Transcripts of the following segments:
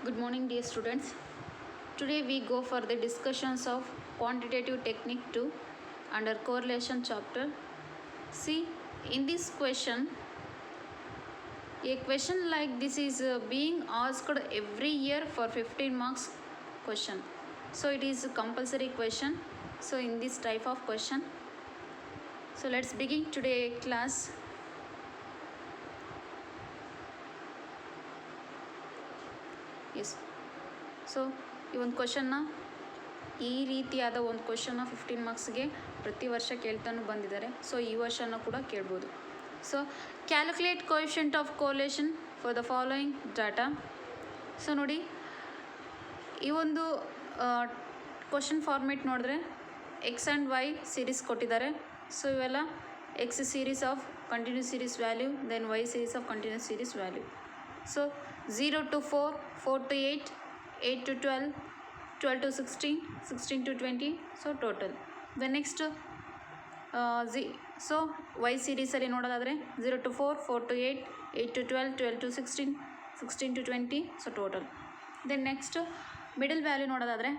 Good morning, dear students. Today we go for the discussions of quantitative technique 2 under correlation chapter. See, in this question, a question like this is being asked every year for 15 marks question. So it is a compulsory question. So in this type of question, so let's begin today class. Yes. So ಈ ಒಂದು ಕ್ವಶನ್ನ ಈ ರೀತಿಯಾದ ಒಂದು ಕ್ವಶನ್ನ 15 ಮಾರ್ಕ್ಸ್ಗೆ ಪ್ರತಿ ವರ್ಷ ಕೇಳ್ತಾನೂ ಬಂದಿದ್ದಾರೆ. So ಈ ವರ್ಷನೂ ಕೂಡ ಕೇಳ್ಬೋದು. So calculate coefficient of correlation for the following data. So ನೋಡಿ, ಈ ಒಂದು ಕ್ವಶನ್ ಫಾರ್ಮೇಟ್ ನೋಡಿದ್ರೆ ಎಕ್ಸ್ ಆ್ಯಂಡ್ ವೈ ಸೀರೀಸ್ ಕೊಟ್ಟಿದ್ದಾರೆ. ಸೊ ಇವೆಲ್ಲ X series of continuous series value, then Y series of continuous series value. So 0 to 4, 4 to 8, 8 to 12, 12 to 16, 16 to 20. So total. The next so y ಸೀರೀಸಲ್ಲಿ ನೋಡೋದಾದರೆ 0 to 4, 4 to 8, 8 to 12, 12 to 16, 16 to 20. So total. Then next middle value ನೋಡೋದಾದರೆ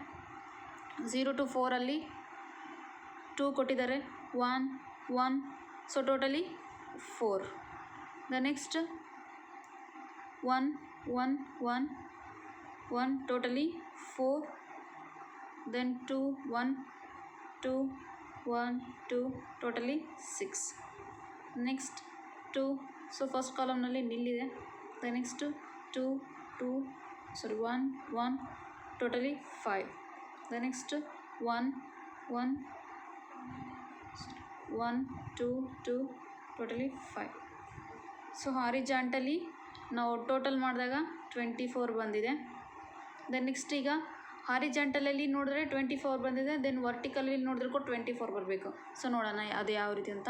0 to 4ಅಲ್ಲಿ 2 ಕೊಟ್ಟಿದ್ದಾರೆ, 1, 1. So totally 4. The next 1, 1, 1, 1, totally 4. Then 2, 1, 2, 1, 2, totally 6. Next 2. So first column nalli nil ide. The next 2, 2, sorry 1, 1, totally 5. The next 1, 1, 1, 2, 2, totally 5. So horizontally ನಾವು total ಮಾಡಿದಾಗ 24 ಬಂದಿದೆ. Then next ಈಗ ಹಾರಿಜಾಂಟಲಲ್ಲಿ ನೋಡಿದ್ರೆ 24 ಬಂದಿದೆ. Then ವರ್ಟಿಕಲಲ್ಲಿ ನೋಡಿದ್ರೆ ಕೂಡ 24 ಬರಬೇಕು. ಸೊ ನೋಡೋಣ ಅದು ಯಾವ ರೀತಿ ಅಂತ.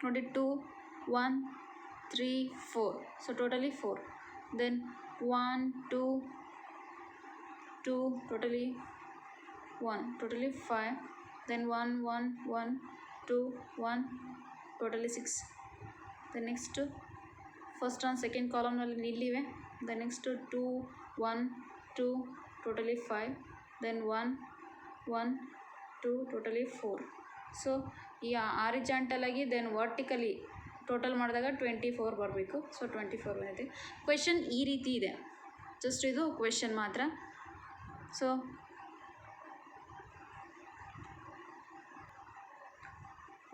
ನೋಡಿ 2, 1, 3, 4. So totally 4. Then 1, 2, 2, totally 1, totally 5. Then 1, 1, 1, 2, 1, totally 6. Then next first and second ಕಾಲಮ್ನಲ್ಲಿ ನಿಲ್ಲಿವೆ. The next 2, 1, 2, totally 5. Then 1, 1, 2, totally 4. So ಈ ಹಾರಿಜಾಂಟಲಾಗಿ ದೆನ್ ವರ್ಟಿಕಲಿ ಟೋಟಲ್ ಮಾಡಿದಾಗ 24 ಬರಬೇಕು. ಸೊ 24 ಬಂದಿದೆ. ಕ್ವೆಶನ್ ಈ ರೀತಿ ಇದೆ, ಜಸ್ಟ್ ಇದು ಕ್ವೆಶನ್ ಮಾತ್ರ. ಸೊ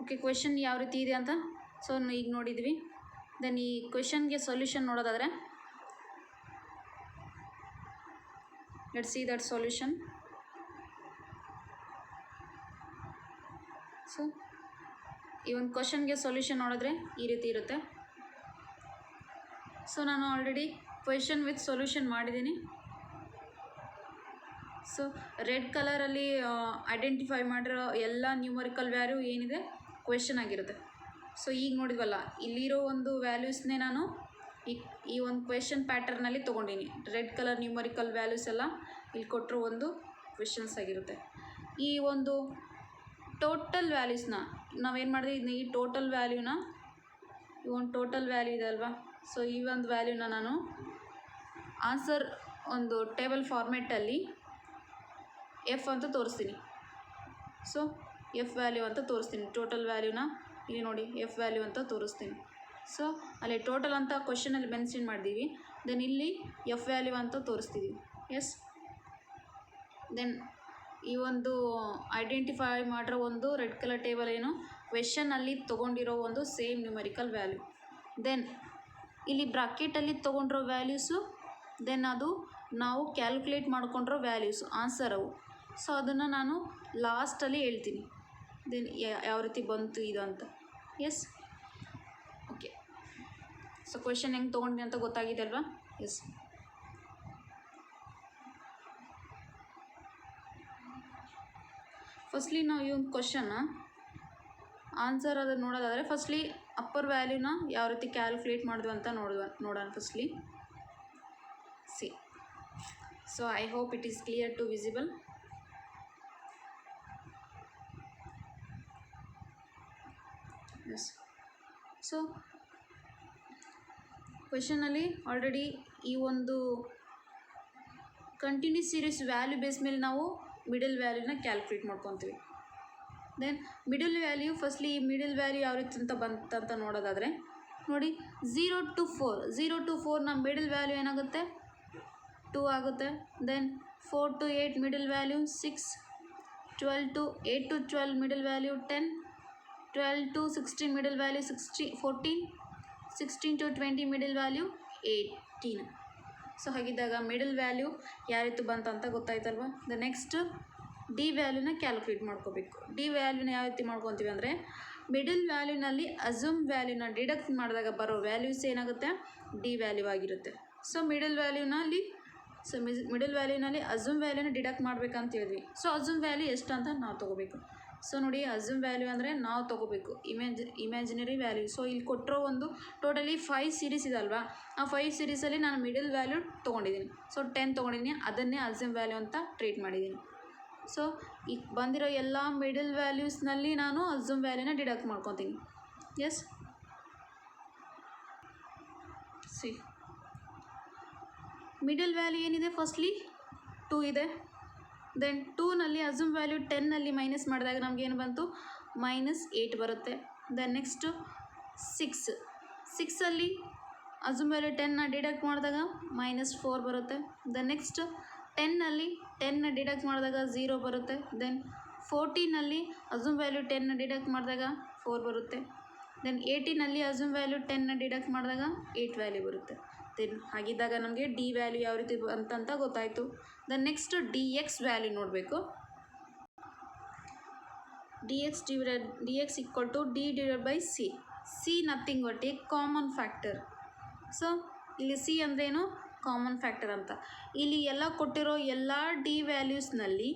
ಓಕೆ, ಕ್ವೆಶನ್ ಯಾವ ರೀತಿ ಇದೆ ಅಂತ ಸೊ ಈಗ ನೋಡಿದ್ವಿ. ದೆನ್ ಈ ಕ್ವೆಶನ್ಗೆ ಸೊಲ್ಯೂಷನ್ ನೋಡೋದಾದರೆ let's see that solution. So ಈ ಒಂದು ಕ್ವೆಶನ್ಗೆ ಸೊಲ್ಯೂಷನ್ ನೋಡಿದ್ರೆ ಈ ರೀತಿ ಇರುತ್ತೆ. ಸೊ ನಾನು ಆಲ್ರೆಡಿ ಕ್ವೆಶನ್ ವಿತ್ ಸೊಲ್ಯೂಷನ್ ಮಾಡಿದ್ದೀನಿ. ಸೊ ರೆಡ್ ಕಲರಲ್ಲಿ ಐಡೆಂಟಿಫೈ ಮಾಡಿರೋ ಎಲ್ಲ ನ್ಯೂಮರಿಕಲ್ ವ್ಯಾಲ್ಯೂ ಏನಿದೆ ಕ್ವೆಶನ್ ಆಗಿರುತ್ತೆ. ಸೊ ಈಗ ನೋಡಿದ್ವಲ್ಲ, ಇಲ್ಲಿರೋ ಒಂದು ವ್ಯಾಲ್ಯೂಸ್ನೇ ನಾನು ಈ ಒಂದು ಕ್ವೆಶನ್ ಪ್ಯಾಟರ್ನಲ್ಲಿ ತೊಗೊಂಡಿನಿ. ರೆಡ್ ಕಲರ್ ನ್ಯೂಮರಿಕಲ್ ವ್ಯಾಲ್ಯೂಸ್ ಎಲ್ಲ ಇಲ್ಲಿ ಕೊಟ್ಟಿರೋ ಒಂದು ಕ್ವೆಶನ್ಸ್ ಆಗಿರುತ್ತೆ. ಈ ಒಂದು ಟೋಟಲ್ ವ್ಯಾಲ್ಯೂಸ್ನ ನಾವೇನು ಮಾಡಿದ್ವಿ, ಈ ಟೋಟಲ್ ವ್ಯಾಲ್ಯೂನ ಈ ಒಂದು ಟೋಟಲ್ ವ್ಯಾಲ್ಯೂ ಇದೆ ಅಲ್ವಾ. ಸೊ ಈ ಒಂದು ವ್ಯಾಲ್ಯೂನ ನಾನು ಆನ್ಸರ್ ಒಂದು ಟೇಬಲ್ ಫಾರ್ಮೇಟಲ್ಲಿ ಎಫ್ ಅಂತ ತೋರಿಸ್ತೀನಿ. ಸೊ ಎಫ್ ವ್ಯಾಲ್ಯೂ ಅಂತ ತೋರಿಸ್ತೀನಿ. ಟೋಟಲ್ ವ್ಯಾಲ್ಯೂನ ಇಲ್ಲಿ ನೋಡಿ ಎಫ್ ವ್ಯಾಲ್ಯೂ ಅಂತ ತೋರಿಸ್ತೀನಿ. ಸೊ ಅಲ್ಲಿ ಟೋಟಲ್ ಅಂತ ಕ್ವಶನಲ್ಲಿ ಮೆನ್ಷನ್ ಮಾಡಿದ್ದೀವಿ. ದೆನ್ ಇಲ್ಲಿ ಎಫ್ ವ್ಯಾಲ್ಯೂ ಅಂತ ತೋರಿಸ್ತಿದ್ದೀವಿ. ಎಸ್. ದೆನ್ ಈ ಒಂದು ಐಡೆಂಟಿಫೈ ಮಾಡಿರೋ ಒಂದು ರೆಡ್ ಕಲರ್ ಟೇಬಲ್ ಏನು ಕ್ವೆಶನಲ್ಲಿ ತೊಗೊಂಡಿರೋ ಒಂದು ಸೇಮ್ ನ್ಯೂಮರಿಕಲ್ ವ್ಯಾಲ್ಯೂ. ದೆನ್ ಇಲ್ಲಿ ಬ್ರಾಕೆಟಲ್ಲಿ ತೊಗೊಂಡಿರೋ ವ್ಯಾಲ್ಯೂಸು, ದೆನ್ ಅದು ನಾವು ಕ್ಯಾಲ್ಕುಲೇಟ್ ಮಾಡ್ಕೊಂಡಿರೋ ವ್ಯಾಲ್ಯೂಸು ಆನ್ಸರ್ ಅವು. ಸೊ ಅದನ್ನು ನಾನು ಲಾಸ್ಟಲ್ಲಿ ಹೇಳ್ತೀನಿ. ದೆನ್ ಯಾವ ರೀತಿ ಬಂತು ಇದು ಅಂತ. ಎಸ್. ಓಕೆ. ಸೊ ಕ್ವೆಶನ್ ಹೆಂಗೆ ತೊಗೊಂಡಿನಿ ಅಂತ ಗೊತ್ತಾಗಿದೆ ಅಲ್ವಾ. ಎಸ್. ಫಸ್ಟ್ಲಿ ನಾವು ಈ ಒಂದು ಕ್ವಶನ್ನ ಆನ್ಸರ್ ಅದನ್ನು ನೋಡೋದಾದರೆ ಫಸ್ಟ್ಲಿ ಅಪ್ಪರ್ ವ್ಯಾಲ್ಯೂನ ಯಾವ ರೀತಿ ಕ್ಯಾಲ್ಕುಲೇಟ್ ಮಾಡಿದ್ವಿ ಅಂತ ನೋಡೋಣ firstly. See. So I hope it is clear to visible. Yes. So ಕ್ವೆಶನಲ್ಲಿ ಆಲ್ರೆಡಿ ಈ ಒಂದು ಕಂಟಿನ್ಯೂಸ್ ಸೀರೀಸ್ ವ್ಯಾಲ್ಯೂ ಬೇಸ್ ಮೇಲೆ ನಾವು ಮಿಡಲ್ ವ್ಯಾಲ್ಯೂನ ಕ್ಯಾಲ್ಕುಲೇಟ್ ಮಾಡ್ಕೊತೀವಿ. ದೆನ್ ಮಿಡಲ್ ವ್ಯಾಲ್ಯೂ ಫಸ್ಟ್ಲಿ ಈ ಮಿಡಲ್ ವ್ಯಾಲ್ಯೂ ಯಾವ ರೀತಿ ಅಂತ ಬಂತಂತ ನೋಡೋದಾದರೆ ನೋಡಿ 0 to 4 ನಮ್ಮ ಮಿಡಲ್ ವ್ಯಾಲ್ಯೂ ಏನಾಗುತ್ತೆ 2 ಆಗುತ್ತೆ. Then 4 to 8 middle value 6, 8 to 12 middle value 10, 12 to 16 middle value 14, 16 to 20 middle value 18. So ಹಾಗಿದ್ದಾಗ ಮಿಡಲ್ ವ್ಯಾಲ್ಯೂ ಯಾವ ರೀತಿ ಬಂತಂತ ಗೊತ್ತಾಯ್ತಲ್ವ. ದ ನೆಕ್ಸ್ಟ್ ಡಿ ವ್ಯಾಲ್ಯೂನ ಕ್ಯಾಲ್ಕುಲೇಟ್ ಮಾಡ್ಕೋಬೇಕು. ಡಿ ವ್ಯಾಲ್ಯೂನ ಯಾವ ರೀತಿ ಮಾಡ್ಕೊತೀವಿ ಅಂದರೆ ಮಿಡಲ್ ವ್ಯಾಲ್ಯೂನಲ್ಲಿ ಅಸ್ಯೂಮ್ ವ್ಯಾಲ್ಯೂನ ಡಿಡಕ್ಟ್ ಮಾಡಿದಾಗ ಬರೋ ವ್ಯಾಲ್ಯೂಸ್ ಏನಾಗುತ್ತೆ ಡಿ ವ್ಯಾಲ್ಯೂ ಆಗಿರುತ್ತೆ. ಸೊ ಮಿಡಲ್ ವ್ಯಾಲ್ಯೂನಲ್ಲಿ ಅಸ್ಯೂಮ್ ವ್ಯಾಲ್ಯೂನ ಡಿಡಕ್ಟ್ ಮಾಡ್ಬೇಕಂತ ಹೇಳಿದ್ವಿ. ಸೊ ಅಸ್ಯೂಮ್ ವ್ಯಾಲ್ಯೂ ಎಷ್ಟು ಅಂತ ನಾವು ತೊಗೋಬೇಕು. ಸೊ ನೋಡಿ ಅಸ್ಯೂಮ್ ವ್ಯಾಲ್ಯೂ ಅಂದರೆ ನಾವು ತೊಗೋಬೇಕು ಇಮ್ಯಾಜಿನರಿ ವ್ಯಾಲ್ಯೂ. ಸೊ ಇಲ್ಲಿ ಕೊಟ್ಟಿರೋ ಒಂದು ಟೋಟಲಿ 5 ಸೀರೀಸ್ ಇದೆ ಅಲ್ವಾ, ಆ 5 ಸೀರೀಸಲ್ಲಿ ನಾನು ಮಿಡಲ್ ವ್ಯಾಲ್ಯೂ ತೊಗೊಂಡಿದ್ದೀನಿ. ಸೊ 10 ತೊಗೊಂಡಿದ್ದೀನಿ, ಅದನ್ನೇ ಅಸ್ಯೂಮ್ ವ್ಯಾಲ್ಯೂ ಅಂತ ಟ್ರೀಟ್ ಮಾಡಿದ್ದೀನಿ. ಸೊ ಈಗ ಬಂದಿರೋ ಎಲ್ಲ ಮಿಡಲ್ ವ್ಯಾಲ್ಯೂಸ್ನಲ್ಲಿ ನಾನು ಅಸ್ಯೂಮ್ ವ್ಯಾಲ್ಯೂನ ಡಿಡಕ್ಟ್ ಮಾಡ್ಕೊತೀನಿ. ಎಸ್ ಸಿ ಮಿಡಲ್ ವ್ಯಾಲ್ಯೂ ಏನಿದೆ ಫಸ್ಟ್ಲಿ 2 ಇದೆ. ದೆನ್ 2ನಲ್ಲಿ ಅಸ್ಯೂಮ್ ವ್ಯಾಲ್ಯೂ 10ನಲ್ಲಿ ಮೈನಸ್ ಮಾಡಿದಾಗ ನಮಗೇನು ಬಂತು -8 ಬರುತ್ತೆ. ದೆನ್ ನೆಕ್ಸ್ಟು 6ಅಲ್ಲಿ ಅಸ್ಯೂಮ್ ವ್ಯಾಲ್ಯೂ 10ನ ಡಿಡಕ್ಟ್ ಮಾಡಿದಾಗ -4 ಬರುತ್ತೆ. ದೆನ್ ನೆಕ್ಸ್ಟ್ 10ನ ಡಿಡಕ್ಟ್ ಮಾಡಿದಾಗ 0 ಬರುತ್ತೆ. ದೆನ್ 14ನಲ್ಲಿ ಅಸ್ಯೂಮ್ ವ್ಯಾಲ್ಯೂ 10ನ ಡಿಡಕ್ಟ್ ಮಾಡಿದಾಗ 4 ಬರುತ್ತೆ. ದೆನ್ 18ನಲ್ಲಿ ಅಸ್ಯೂಮ್ ವ್ಯಾಲ್ಯೂ 10ನ ಡಿಡಕ್ಟ್ ಮಾಡಿದಾಗ 8 ವ್ಯಾಲ್ಯೂ ಬರುತ್ತೆ. ದೆನ್ ಹಾಗಿದ್ದಾಗ ನಮಗೆ ಡಿ ವ್ಯಾಲ್ಯೂ ಯಾವ ರೀತಿ ಅಂತಂತ ಗೊತ್ತಾಯಿತು. Then next D X value ನೋಡಬೇಕು. D X equal to D divided by C. C nothing but a common factor. So ಇಲ್ಲಿ ಸಿ ಅಂದ್ರೇನು ಕಾಮನ್ ಫ್ಯಾಕ್ಟರ್ ಅಂತ. ಇಲ್ಲಿ ಎಲ್ಲ ಕೊಟ್ಟಿರೋ ಎಲ್ಲ ಡಿ ವ್ಯಾಲ್ಯೂಸ್ನಲ್ಲಿ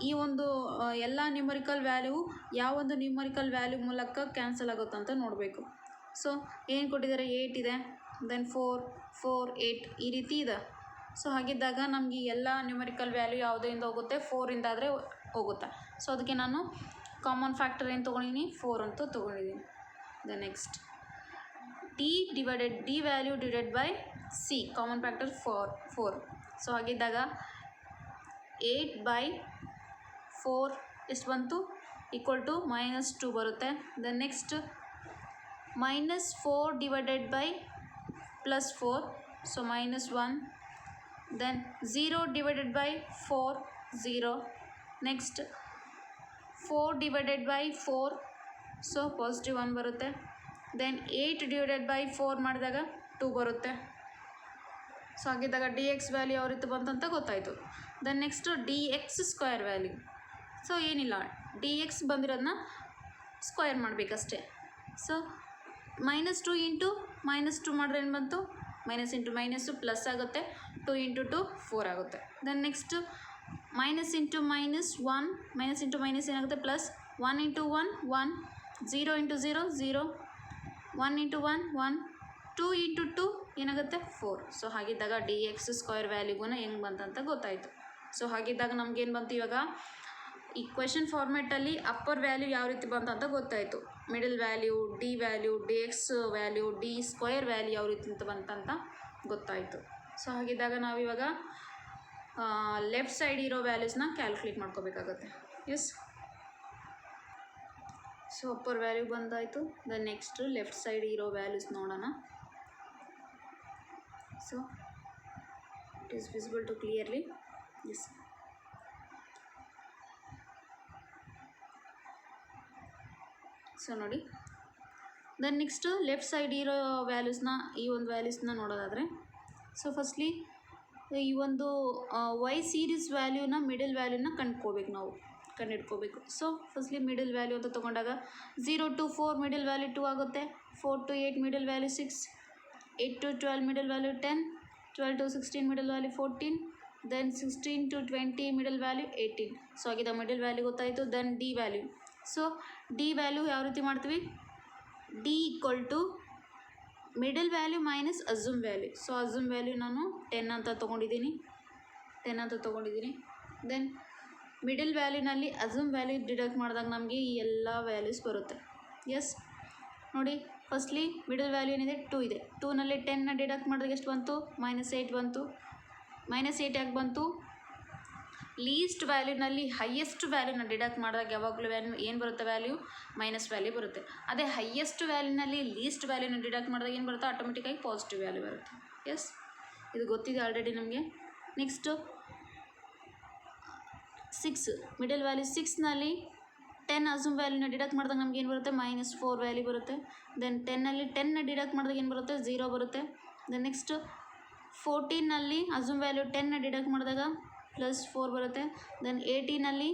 ಈ ಒಂದು ಎಲ್ಲ ನ್ಯೂಮರಿಕಲ್ ವ್ಯಾಲ್ಯೂ ಯಾವೊಂದು ನ್ಯೂಮರಿಕಲ್ ವ್ಯಾಲ್ಯೂ ಮೂಲಕ ಕ್ಯಾನ್ಸಲ್ ಆಗುತ್ತಂತ ನೋಡಬೇಕು. ಸೊ ಏನು ಕೊಟ್ಟಿದ್ದಾರೆ 8 ಇದೆ. ದೆನ್ 4, 8 ಈ ರೀತಿ ಇದೆ. ಸೊ ಹಾಗಿದ್ದಾಗ ನಮಗೆ ಎಲ್ಲ ನ್ಯೂಮರಿಕಲ್ ವ್ಯಾಲ್ಯೂ ಯಾವುದರಿಂದ ಹೋಗುತ್ತೆ 4ಇಂದ ಆದರೆ ಹೋಗುತ್ತೆ. ಸೊ ಅದಕ್ಕೆ ನಾನು ಕಾಮನ್ ಫ್ಯಾಕ್ಟರ್ ಏನು ತೊಗೊಂಡಿದ್ದೀನಿ 4 ಅಂತ ತೊಗೊಂಡಿದ್ದೀನಿ. The next D value divided by C common factor 4. So ಹಾಗಿದ್ದಾಗ 8/4 ಎಷ್ಟು ಬಂತು ಈಕ್ವಲ್ ಟು -2 ಬರುತ್ತೆ. The next -4 divided by +4, so -1. Then 0 divided by 4, 0. Next 4 divided by 4, so +1 ಬರುತ್ತೆ. ದೆನ್ 8 ಡಿವೈಡೆಡ್ ಬೈ 4 ಮಾಡಿದಾಗ 2 ಬರುತ್ತೆ. ಸೊ ಹಾಗಿದ್ದಾಗ ಡಿ ಎಕ್ಸ್ ವ್ಯಾಲ್ಯೂ ಯಾವ ರೀತಿ ಬಂತಂತ ಗೊತ್ತಾಯಿತು. Then next D X square value. So ಏನಿಲ್ಲ ಡಿ ಎಕ್ಸ್ ಬಂದಿರೋದನ್ನ ಸ್ಕ್ವೇರ್ ಮಾಡಬೇಕಷ್ಟೇ. ಸೊ -2 ಇಂಟು -2 ಮಾಡಿದ್ರೆ ಏನು ಬಂತು ಮೈನಸ್ ಇಂಟು ಮೈನಸ್ಸು ಪ್ಲಸ್ ಆಗುತ್ತೆ. 2 ಇಂಟು 2 4 ಆಗುತ್ತೆ. Then next minus into minus ಏನಾಗುತ್ತೆ plus. 1 into 1 1, 0 into 0 0, 1 into 1 1, 2 into 2 ಏನಾಗುತ್ತೆ 4. ಸೊ ಹಾಗಿದ್ದಾಗ ಡಿ ಎಕ್ಸ್ ಸ್ಕ್ವೇರ್ ವ್ಯಾಲ್ಯೂಗೂ ಹೆಂಗೆ ಬಂತಂತ ಗೊತ್ತಾಯಿತು. ಸೊ ಹಾಗಿದ್ದಾಗ ನಮಗೇನು ಬಂತು ಇವಾಗ ಈ ಕ್ವೆಶನ್ ಫಾರ್ಮೇಟಲ್ಲಿ ಅಪ್ಪರ್ ವ್ಯಾಲ್ಯೂ ಯಾವ ರೀತಿ ಬಂತಂತ ಗೊತ್ತಾಯಿತು. Middle value, D value, D X value, D square value ಯಾವ ರೀತಿ ಅಂತ ಬಂತಂತ ಗೊತ್ತಾಯಿತು. ಸೊ ಹಾಗಿದ್ದಾಗ ನಾವಿವಾಗ ಲೆಫ್ಟ್ ಸೈಡ್ ಇರೋ ವ್ಯಾಲ್ಯೂಸ್ನ ಕ್ಯಾಲ್ಕುಲೇಟ್ ಮಾಡ್ಕೋಬೇಕಾಗುತ್ತೆ. ಎಸ್ ಸೊ ಅಪ್ಪರ್ ವ್ಯಾಲ್ಯೂ ಬಂದಾಯಿತು. ದ ನೆಕ್ಸ್ಟ್ ಲೆಫ್ಟ್ ಸೈಡ್ ಇರೋ ವ್ಯಾಲ್ಯೂಸ್ ನೋಡೋಣ. So it is visible to clearly. Yes so ನೋಡಿ ದೆನ್ ನೆಕ್ಸ್ಟು ಲೆಫ್ಟ್ ಸೈಡ್ ಇರೋ ವ್ಯಾಲ್ಯೂಸ್ನ ಈ ಒಂದು ವ್ಯಾಲ್ಯೂಸ್ನ ನೋಡೋದಾದರೆ ಸೊ ಫಸ್ಟ್ಲಿ ಈ ಒಂದು ವೈ ಸೀರೀಸ್ ವ್ಯಾಲ್ಯೂನ ಮಿಡಲ್ ವ್ಯಾಲ್ಯೂನ ಕಂಡುಹಿಡ್ಕೋಬೇಕು. ಸೊ ಫಸ್ಟ್ಲಿ ಮಿಡಲ್ ವ್ಯಾಲ್ಯೂ ಅಂತ ತೊಗೊಂಡಾಗ 0 to 4 ಮಿಡಲ್ ವ್ಯಾಲ್ಯೂ 2 ಆಗುತ್ತೆ. 4 to 8 middle value 6, 8 to 12 middle value 10, 12 to 16 middle value 14, then 16 to 20 middle value 18. So ಆಗಿದ್ದ ಮಿಡಲ್ ವ್ಯಾಲ್ಯೂ ಗೊತ್ತಾಯಿತು. Then D value. So D value ಯಾವ ರೀತಿ ಮಾಡ್ತೀವಿ D equal to middle value minus assume value. So assume value ನಾನು 10 ಅಂತ ತೊಗೊಂಡಿದ್ದೀನಿ. Then middle ವ್ಯಾಲ್ಯೂನಲ್ಲಿ assume value deduct ಮಾಡಿದಾಗ ನಮಗೆ ಈ ಎಲ್ಲ ವ್ಯಾಲ್ಯೂಸ್ ಬರುತ್ತೆ. ಎಸ್ ನೋಡಿ ಫಸ್ಟ್ಲಿ ಮಿಡಲ್ ವ್ಯಾಲ್ಯೂ ಏನಿದೆ 2 ಇದೆ. 2ನಲ್ಲಿ 10ನ ಡಿಡಕ್ಟ್ ಮಾಡಿದಾಗ ಎಷ್ಟು ಬಂತು -8 ಬಂತು. -8 ಯಾಕೆ ಬಂತು? ಲೀಸ್ಟ್ ವ್ಯಾಲ್ಯೂನಲ್ಲಿ ಹೈಯೆಸ್ಟ್ ವ್ಯಾಲ್ಯೂನ ಡಿಡಕ್ಟ್ ಮಾಡಿದಾಗ ಯಾವಾಗಲೂ ವ್ಯಾಲ್ಯೂ ಏನು ಬರುತ್ತೆ? ವ್ಯಾಲ್ಯೂ ಮೈನಸ್ ವ್ಯಾಲ್ಯೂ ಬರುತ್ತೆ. ಅದೇ ಹೈಯೆಸ್ಟ್ ವ್ಯಾಲ್ಯೂನಲ್ಲಿ ಲೀಸ್ಟ್ ವ್ಯಾಲ್ಯೂನ ಡಿಡಕ್ಟ್ ಮಾಡಿದಾಗ ಏನು ಬರುತ್ತೆ? ಆಟೋಮೆಟಿಕ್ಕಾಗಿ ಪಾಸಿಟಿವ್ ವ್ಯಾಲ್ಯೂ ಬರುತ್ತೆ. ಎಸ್, ಇದು ಗೊತ್ತಿದೆ ಆಲ್ರೆಡಿ ನಮಗೆ. Next 6 middle value 6ನಲ್ಲಿ 10 assume ವ್ಯಾಲ್ಯೂನ deduct ಮಾಡಿದಾಗ ನಮ್ಗೆ ಏನು ಬರುತ್ತೆ? -4 ವ್ಯಾಲ್ಯೂ ಬರುತ್ತೆ. ದೆನ್ 10ನಲ್ಲಿ 10ನ ಡಿಡಕ್ಟ್ ಮಾಡಿದಾಗ ಏನು ಬರುತ್ತೆ? 0 ಬರುತ್ತೆ. ದೆನ್ ನೆಕ್ಸ್ಟ್ 14ನಲ್ಲಿ ಅಸೂಮ್ ವ್ಯಾಲ್ಯೂ 10ನ ಡಿಡಕ್ಟ್ ಮಾಡಿದಾಗ +4 ಬರುತ್ತೆ. ದೆನ್ 18ನಲ್ಲಿ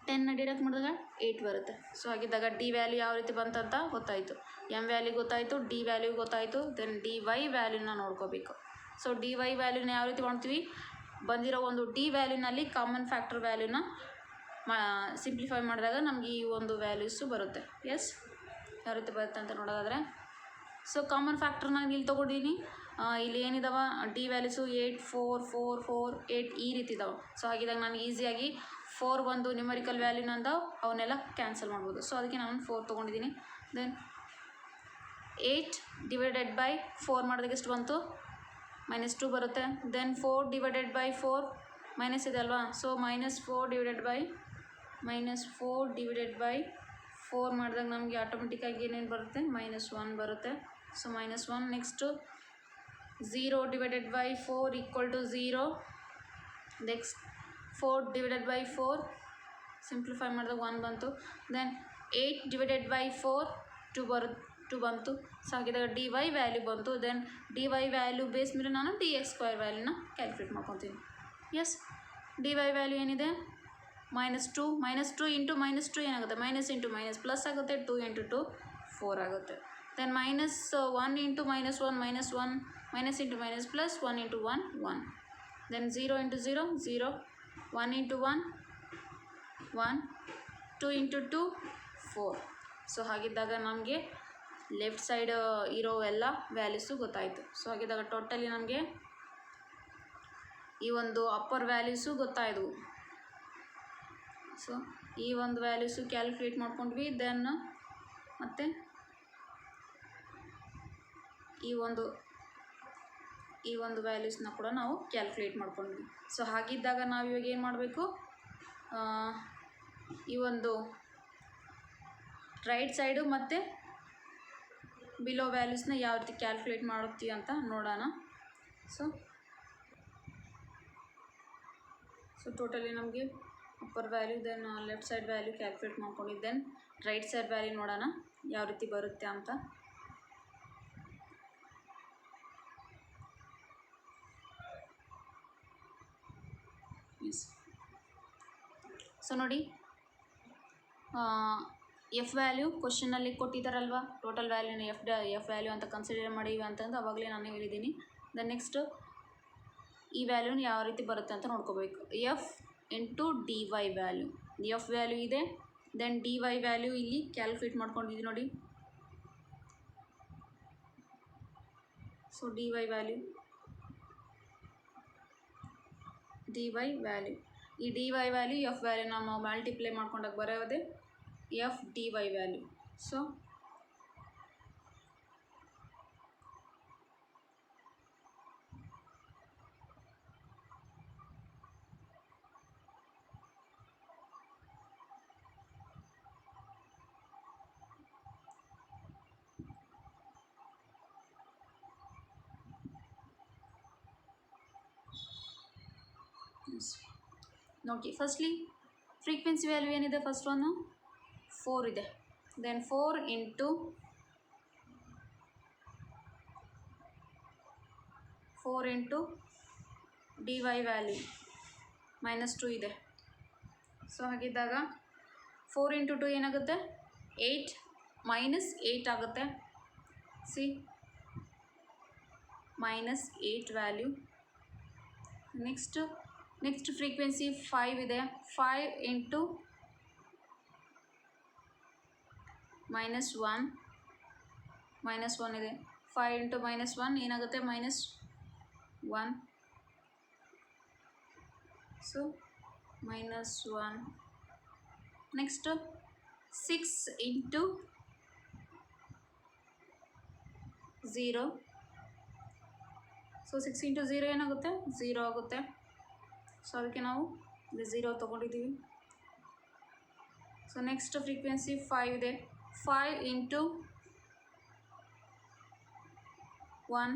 10ನ ಡಿಡಕ್ಟ್ ಮಾಡಿದಾಗ 8 ಬರುತ್ತೆ. ಸೊ ಹಾಗಿದ್ದಾಗ ಡಿ ವ್ಯಾಲ್ಯೂ ಯಾವ ರೀತಿ ಬಂತಂತ ಗೊತ್ತಾಯಿತು. ಎಮ್ ವ್ಯಾಲ್ಯೂ ಗೊತ್ತಾಯಿತು, ಡಿ ವ್ಯಾಲ್ಯೂ ಗೊತ್ತಾಯಿತು. ದೆನ್ ಡಿ ವೈ ವ್ಯಾಲ್ಯೂನ ನೋಡ್ಕೋಬೇಕು. ಸೊ ಡಿ ವೈ ವ್ಯಾಲ್ಯೂನ ಯಾವ ರೀತಿ ಮಾಡ್ತೀವಿ? ಬಂದಿರೋ ಒಂದು ಡಿ ವ್ಯಾಲ್ಯೂನಲ್ಲಿ ಕಾಮನ್ ಫ್ಯಾಕ್ಟರ್ ವ್ಯಾಲ್ಯೂನ ಸಿಂಪ್ಲಿಫೈ ಮಾಡಿದಾಗ ನಮಗೆ ಈ ಒಂದು ವ್ಯಾಲ್ಯೂಸು ಬರುತ್ತೆ. ಎಸ್, ಯಾವ ರೀತಿ ಬರುತ್ತೆ ಅಂತ ನೋಡೋದಾದರೆ, ಸೊ ಕಾಮನ್ ಫ್ಯಾಕ್ಟರ್ ನಾನು ಇಲ್ಲಿ ತೊಗೊಂಡಿದ್ದೀನಿ. ಇಲ್ಲಿ ಏನಿದಾವೆ ಡಿ ವ್ಯಾಲ್ಯೂಸು 8, 4, 4, 4, 8 ಈ ರೀತಿ ಇದಾವೆ. ಸೊ ಹಾಗಿದ್ದಾಗ ನಾನು ಈಸಿಯಾಗಿ 4 ಒಂದು ನ್ಯೂಮರಿಕಲ್ ವ್ಯಾಲ್ಯೂನಂದ ಅವನ್ನೆಲ್ಲ ಕ್ಯಾನ್ಸಲ್ ಮಾಡ್ಬೋದು. ಸೊ ಅದಕ್ಕೆ ನಾನು 4 ತೊಗೊಂಡಿದ್ದೀನಿ. ದೆನ್ 8 ಡಿವೈಡೆಡ್ ಬೈ 4 ಮಾಡಿದಾಗ ಎಷ್ಟು ಬಂತು? -2 ಬರುತ್ತೆ. ದೆನ್ 4 ಡಿವೈಡೆಡ್ ಬೈ 4 ಮೈನಸ್ ಇದೆ ಅಲ್ವಾ? ಸೊ -4 ಡಿವೈಡೆಡ್ ಬೈ 4 ಮಾಡಿದಾಗ ನಮಗೆ ಆಟೋಮೆಟಿಕ್ಕಾಗಿ ಏನೇನು ಬರುತ್ತೆ? -1 ಬರುತ್ತೆ. So -1. Next 0 divided by 4 = 0. Next 4 divided by 4 simplify ಮಾಡಿದಾಗ 1 ಬಂತು. ದೆನ್ 8 ಡಿವೈಡೆಡ್ ಬೈ 4 2 ಬಂತು. ಸೊ ಹಾಗಿದ್ದಾಗ ಡಿ ವೈ ವ್ಯಾಲ್ಯೂ ಬಂತು. Then D Y value base ಮೇಲೆ ನಾನು dx² ವ್ಯಾಲ್ಯೂನ ಕ್ಯಾಲ್ಕುಲೇಟ್ ಮಾಡ್ಕೊತೀನಿ. ಎಸ್, ಡಿ ವೈ ವ್ಯಾಲ್ಯೂ ಏನಿದೆ? -2 ಇಂಟು -2 ಏನಾಗುತ್ತೆ? ಮೈನಸ್ ಇಂಟು ಮೈನಸ್ ಪ್ಲಸ್ ಆಗುತ್ತೆ. 2 ಇಂಟು 2 4 ಆಗುತ್ತೆ. Then -1 into -1 -1 minus into minus plus 1 into 1 1. Then 0 into 0 0, 1 into 1 1, 2 into 2 4. So ಹಾಗಿದ್ದಾಗ ನಮಗೆ ಲೆಫ್ಟ್ ಸೈಡ್ ಇರೋ ಎಲ್ಲ ವ್ಯಾಲ್ಯೂಸು ಗೊತ್ತಾಯಿತು. ಸೊ ಹಾಗಿದ್ದಾಗ ಟೋಟಲಿ ನಮಗೆ ಈ ಒಂದು ಅಪ್ಪರ್ ವ್ಯಾಲ್ಯೂಸು ಗೊತ್ತಾಯಿದ್ವು. ಸೊ ಈ ಒಂದು ವ್ಯಾಲ್ಯೂಸು ಕ್ಯಾಲ್ಕುಲೇಟ್ ಮಾಡ್ಕೊಂಡ್ವಿ. ದೆನ್ ಮತ್ತು ಈ ಒಂದು ವ್ಯಾಲ್ಯೂಸ್ನ ಕೂಡ ನಾವು ಕ್ಯಾಲ್ಕುಲೇಟ್ ಮಾಡ್ಕೊಂಡ್ವಿ. ಸೊ ಹಾಗಿದ್ದಾಗ ನಾವು ಇವಾಗ ಏನು ಮಾಡಬೇಕು? ಈ ಒಂದು ರೈಟ್ ಸೈಡು ಮತ್ತು ಬಿಲೋ ವ್ಯಾಲ್ಯೂಸ್ನ ಯಾವ ರೀತಿ ಕ್ಯಾಲ್ಕುಲೇಟ್ ಮಾಡುತ್ತೀವಿ ಅಂತ ನೋಡೋಣ. ಸೊ ಟೋಟಲಿ ನಮಗೆ upper value, then left side value calculate ಮಾಡ್ಕೊಂಡಿದ್ದು, ದೆನ್ ರೈಟ್ ಸೈಡ್ ವ್ಯಾಲ್ಯೂ ನೋಡೋಣ ಯಾವ ರೀತಿ ಬರುತ್ತೆ ಅಂತ. ಸೊ ನೋಡಿ, ಎಫ್ ವ್ಯಾಲ್ಯೂ ಕ್ವಶನಲ್ಲಿ ಕೊಟ್ಟಿದ್ದಾರಲ್ವ, ಟೋಟಲ್ ವ್ಯಾಲ್ಯೂನ ಎಫ್ ವ್ಯಾಲ್ಯೂ ಅಂತ ಕನ್ಸಿಡರ್ ಮಾಡಿವಿ ಅಂತಂದು ಅವಾಗಲೇ ನಾನು ಹೇಳಿದ್ದೀನಿ. ದೆನ್ ನೆಕ್ಸ್ಟ್ ಈ ವ್ಯಾಲ್ಯೂನ ಯಾವ ರೀತಿ ಬರುತ್ತೆ ಅಂತ ನೋಡ್ಕೋಬೇಕು. F into D Y value, F value ಇದೆ. ದೆನ್ ಡಿ ವೈ ವ್ಯಾಲ್ಯೂ ಇಲ್ಲಿ ಕ್ಯಾಲ್ಕುಲೇಟ್ ಮಾಡ್ಕೊಂಡಿದ್ದೀವಿ ನೋಡಿ. ಸೊ ಡಿ ವೈ ವ್ಯಾಲ್ಯೂ ಈ D Y value F value ನಾವು ಮಲ್ಟಿಪ್ಲೈ ಮಾಡ್ಕೊಂಡಾಗ ಬರೋದೇ F D Y value. So ನೋಡಿ, ಫಸ್ಟ್ಲಿ ಫ್ರೀಕ್ವೆನ್ಸಿ ವ್ಯಾಲ್ಯೂ ಏನಿದೆ? ಫಸ್ಟ್ ಒನ್ನು 4 ಇದೆ. Then 4 into D Y value -2 ಇದೆ. ಸೊ ಹಾಗಿದ್ದಾಗ 4 ಇಂಟು 2 ಏನಾಗುತ್ತೆ? 8 -8 ಆಗುತ್ತೆ. C -8 value. ನೆಕ್ಸ್ಟ್ ಫ್ರೀಕ್ವೆನ್ಸಿ 5 ಇದೆ. 5 ಇಂಟು -1 ಇದೆ. 5 ಇಂಟು -1 ಏನಾಗುತ್ತೆ? -1. So -1. Next 6 into 0 so 6 into 0 ಏನಾಗುತ್ತೆ 0 ಆಗುತ್ತೆ. ಸೊ ಅದಕ್ಕೆ ನಾವು ಇಲ್ಲಿ 0 ತೊಗೊಂಡಿದ್ದೀವಿ. ಸೊ ನೆಕ್ಸ್ಟ್ ಫ್ರೀಕ್ವೆನ್ಸಿ 5 ಇದೆ. 5 ಇಂಟು 1.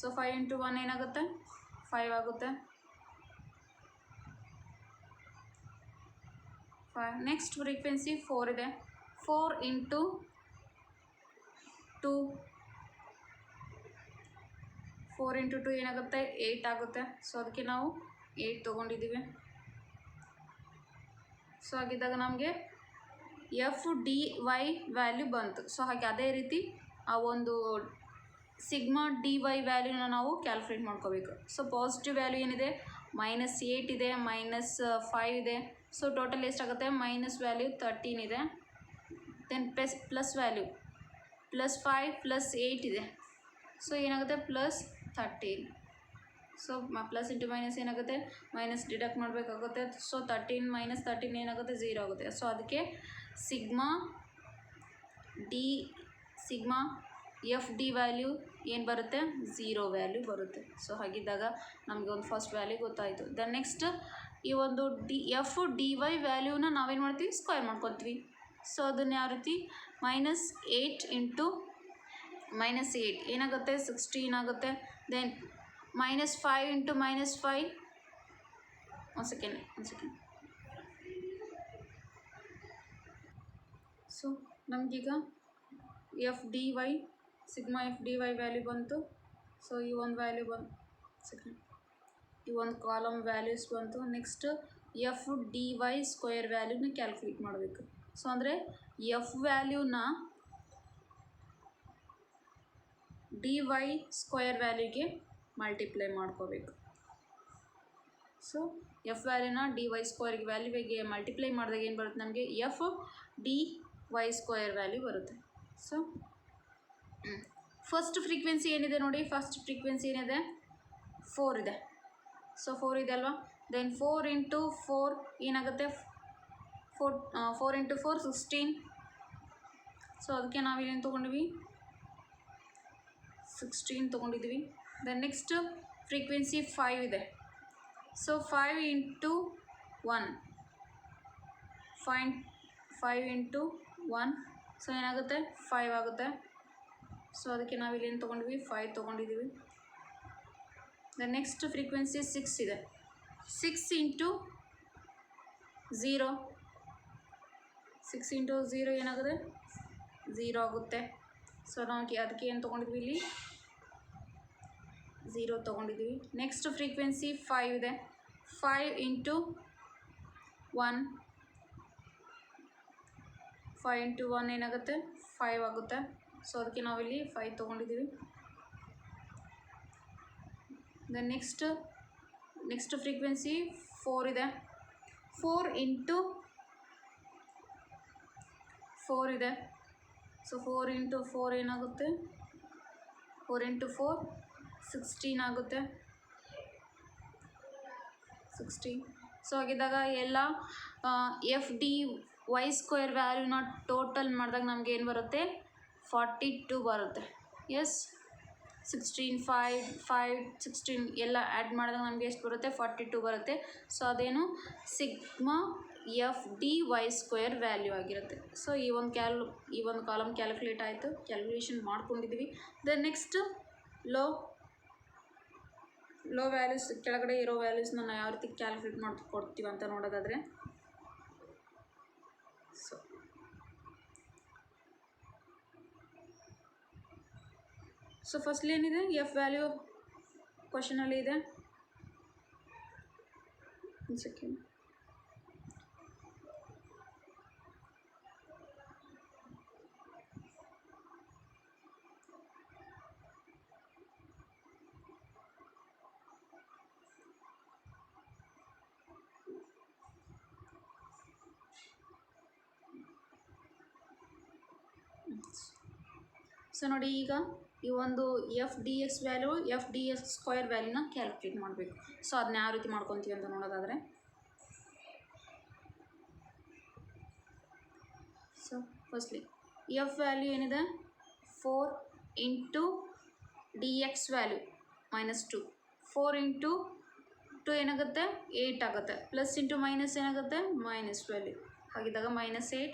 ಸೊ 5 ಇಂಟು 1 ಏನಾಗುತ್ತೆ 5 ಆಗುತ್ತೆ. 5. ನೆಕ್ಸ್ಟ್ ಫ್ರೀಕ್ವೆನ್ಸಿ 4 ಇದೆ. 4 ಇಂಟು 2. 4 ಇಂಟು 2 ಏನಾಗುತ್ತೆ 8 ಆಗುತ್ತೆ. ಸೊ ಅದಕ್ಕೆ ನಾವು 8 ತೊಗೊಂಡಿದ್ದೀವಿ. ಸೊ ಹಾಗಿದ್ದಾಗ ನಮಗೆ ಎಫ್ ಡಿ ವೈ ವ್ಯಾಲ್ಯೂ ಬಂತು. ಸೊ ಹಾಗೆ ಅದೇ ರೀತಿ ಆ ಒಂದು ಸಿಗ್ಮಾ ಡಿ ವೈ ವ್ಯಾಲ್ಯೂನ ನಾವು ಕ್ಯಾಲ್ಕುಲೇಟ್ ಮಾಡ್ಕೋಬೇಕು. ಸೊ ಪಾಸಿಟಿವ್ ವ್ಯಾಲ್ಯೂ ಏನಿದೆ -8 ಇದೆ, -5 ಇದೆ. ಸೊ ಟೋಟಲ್ ಎಷ್ಟಾಗುತ್ತೆ ಮೈನಸ್ ವ್ಯಾಲ್ಯೂ 13 ಇದೆ. ದೆನ್ ಪ್ಲಸ್ ವ್ಯಾಲ್ಯೂ +5 +8 ಇದೆ. ಸೊ ಏನಾಗುತ್ತೆ +13. ಸೊ ಪ್ಲಸ್ ಇಂಟು ಮೈನಸ್ ಏನಾಗುತ್ತೆ ಮೈನಸ್ ಡಿಡಕ್ಟ್ ಮಾಡಬೇಕಾಗುತ್ತೆ. ಸೊ 13 - 13 ಏನಾಗುತ್ತೆ 0 ಆಗುತ್ತೆ. ಸೊ ಅದಕ್ಕೆ ಸಿಗ್ಮಾ ಎಫ್ ಡಿ ವ್ಯಾಲ್ಯೂ ಏನು ಬರುತ್ತೆ 0 ವ್ಯಾಲ್ಯೂ ಬರುತ್ತೆ. ಸೊ ಹಾಗಿದ್ದಾಗ ನಮಗೆ ಒಂದು ಫಸ್ಟ್ ವ್ಯಾಲ್ಯೂ ಗೊತ್ತಾಯಿತು. ದೆನ್ ನೆಕ್ಸ್ಟ್ ಈ ಒಂದು ಎಫ್ ಡಿ ವೈ ವ್ಯಾಲ್ಯೂನ ನಾವೇನು ಮಾಡ್ತೀವಿ ಸ್ಕ್ವೇರ್ ಮಾಡ್ಕೊತೀವಿ. ಸೊ ಅದನ್ನು ಯಾವ ರೀತಿ -8 ಇಂಟು -8 ಏನಾಗುತ್ತೆ 16 ಆಗುತ್ತೆ. ದೆನ್ -5 ಇಂಟು -5 ಒಂದು ಸೆಕೆಂಡ್. ಸೊ ನಮಗೀಗ F D Y sigma F D Y value ಬಂತು. ಸೊ ಈ ಒಂದು ವ್ಯಾಲ್ಯೂ ಬಂತು. ಈ ಒಂದು ಕಾಲಮ್ ವ್ಯಾಲ್ಯೂಸ್ ಬಂತು. Next F D Y square ವ್ಯಾಲ್ಯೂನ ಕ್ಯಾಲ್ಕುಲೇಟ್ ಮಾಡಬೇಕು. ಸೊ ಅಂದರೆ ಎಫ್ ವ್ಯಾಲ್ಯೂನ ಡಿ ವೈ ಸ್ಕ್ವೇರ್ ವ್ಯಾಲ್ಯೂಗೆ ಮಲ್ಟಿಪ್ಲೈ ಮಾಡ್ಕೋಬೇಕು. ಸೊ ಎಫ್ ವ್ಯಾಲ್ಯೂನ ಡಿ ವೈ ಸ್ಕ್ವೇರ್ ವ್ಯಾಲ್ಯೂಗೆ ಮಲ್ಟಿಪ್ಲೈ ಮಾಡಿದಾಗ ಏನು ಬರುತ್ತೆ ನಮಗೆ F D Y square value ಬರುತ್ತೆ. ಸೊ ಫಸ್ಟ್ ಫ್ರೀಕ್ವೆನ್ಸಿ ಏನಿದೆ ನೋಡಿ, ಫಸ್ಟ್ ಫ್ರೀಕ್ವೆನ್ಸಿ ಏನಿದೆ 4 ಇದೆ. ಸೊ 4 ಇದೆ ಅಲ್ವಾ. ದೆನ್ 4 ಇಂಟು 4 ಏನಾಗುತ್ತೆ 4 ಇಂಟು 4 16. ಸೊ ಅದಕ್ಕೆ ನಾವೇನೇನು ತೊಗೊಂಡಿವಿ 16 ತೊಗೊಂಡಿದ್ದೀವಿ. ದೆನ್ ನೆಕ್ಸ್ಟ್ ಫ್ರೀಕ್ವೆನ್ಸಿ 5 ಇದೆ. So 5 into 1 5 into 1. ಸೊ ಏನಾಗುತ್ತೆ 5 ಆಗುತ್ತೆ. ಸೊ ಅದಕ್ಕೆ ನಾವಿಲ್ಲಿ ಏನು ತೊಗೊಂಡ್ವಿ 5 ತೊಗೊಂಡಿದ್ದೀವಿ. ದೆನ್ ನೆಕ್ಸ್ಟ್ ಫ್ರೀಕ್ವೆನ್ಸಿ 6 ಇದೆ. 6 ಇಂಟು 0. 6 ಇಂಟು 0 ಏನಾಗುತ್ತೆ 0 ಆಗುತ್ತೆ. ಸೊ ನಾವು ಅದಕ್ಕೆ ಏನು ತೊಗೊಂಡಿದ್ವಿ ಇಲ್ಲಿ 0 ತೊಗೊಂಡಿದ್ದೀವಿ. ನೆಕ್ಸ್ಟ್ ಫ್ರೀಕ್ವೆನ್ಸಿ 5 ಇದೆ. 5 ಇಂಟು 1. 5 ಇಂಟು 1 ಏನಾಗುತ್ತೆ 5 ಆಗುತ್ತೆ. ಸೊ ಅದಕ್ಕೆ ನಾವಿಲ್ಲಿ 5 ತೊಗೊಂಡಿದ್ದೀವಿ. ದೆನ್ ನೆಕ್ಸ್ಟ್ ಫ್ರೀಕ್ವೆನ್ಸಿ 4 ಇದೆ. 4 ಇಂಟು 4 ಇದೆ. ಸೊ 4 ಇಂಟು 4 ಏನಾಗುತ್ತೆ 4 ಇಂಟು 4 16 ಆಗುತ್ತೆ. 16. ಸೊ ಹಾಗಿದ್ದಾಗ ಎಲ್ಲ ಎಫ್ ಡಿ ವೈ ಸ್ಕ್ವೇರ್ ವ್ಯಾಲ್ಯೂನ ಟೋಟಲ್ ಮಾಡಿದಾಗ ನಮ್ಗೆ ಏನು ಬರುತ್ತೆ 42 ಬರುತ್ತೆ. ಎಸ್ 16 5 16 ಎಲ್ಲ ಆ್ಯಡ್ ಮಾಡಿದಾಗ ನಮಗೆ ಎಷ್ಟು ಬರುತ್ತೆ 42 ಬರುತ್ತೆ. ಸೊ ಅದೇನು sigma F D Y square value ಆಗಿರುತ್ತೆ. ಸೊ ಈ ಒಂದು ಕಾಲಮ್ ಕ್ಯಾಲ್ಕುಲೇಟ್ ಆಯಿತು, ಕ್ಯಾಲ್ಕುಲೇಷನ್ ಮಾಡ್ಕೊಂಡಿದ್ದೀವಿ. ದೆನ್ ನೆಕ್ಸ್ಟ್ ಲೋ ವ್ಯಾಲ್ಯೂಸ್ ಕೆಳಗಡೆ ಇರೋ ವ್ಯಾಲ್ಯೂಸ್ನ ನಾವು ಯಾವ ರೀತಿ ಕ್ಯಾಲ್ಕುಲೇಟ್ ಮಾಡ್ಕೊಡ್ತೀವಿ ಅಂತ ನೋಡೋದಾದರೆ, ಸೊ ಫಸ್ಟ್ಲಿ ಏನಿದೆ ಎಫ್ ವ್ಯಾಲ್ಯೂ ಕ್ವಶನಲ್ಲಿ ಇದೆ. ಒಂದು ಸೆಕೆಂಡ್. ಸೊ ನೋಡಿ, ಈಗ ಈ ಒಂದು F D X value F D X square ವ್ಯಾಲ್ಯೂನ ಕ್ಯಾಲ್ಕುಲೇಟ್ ಮಾಡಬೇಕು. ಸೊ ಅದನ್ನ ಯಾವ ರೀತಿ ಮಾಡ್ಕೊತೀವಿ ಅಂತ ನೋಡೋದಾದರೆ, ಸೊ ಫಸ್ಟ್ಲಿ ಎಫ್ ವ್ಯಾಲ್ಯೂ ಏನಿದೆ 4 into D X value -2 4 into 2 ಏನಾಗುತ್ತೆ 8 ಆಗುತ್ತೆ, ಪ್ಲಸ್ ಇಂಟು ಮೈನಸ್ ಏನಾಗುತ್ತೆ ಮೈನಸ್ ವ್ಯಾಲ್ಯೂ, ಹಾಗಿದ್ದಾಗ -8.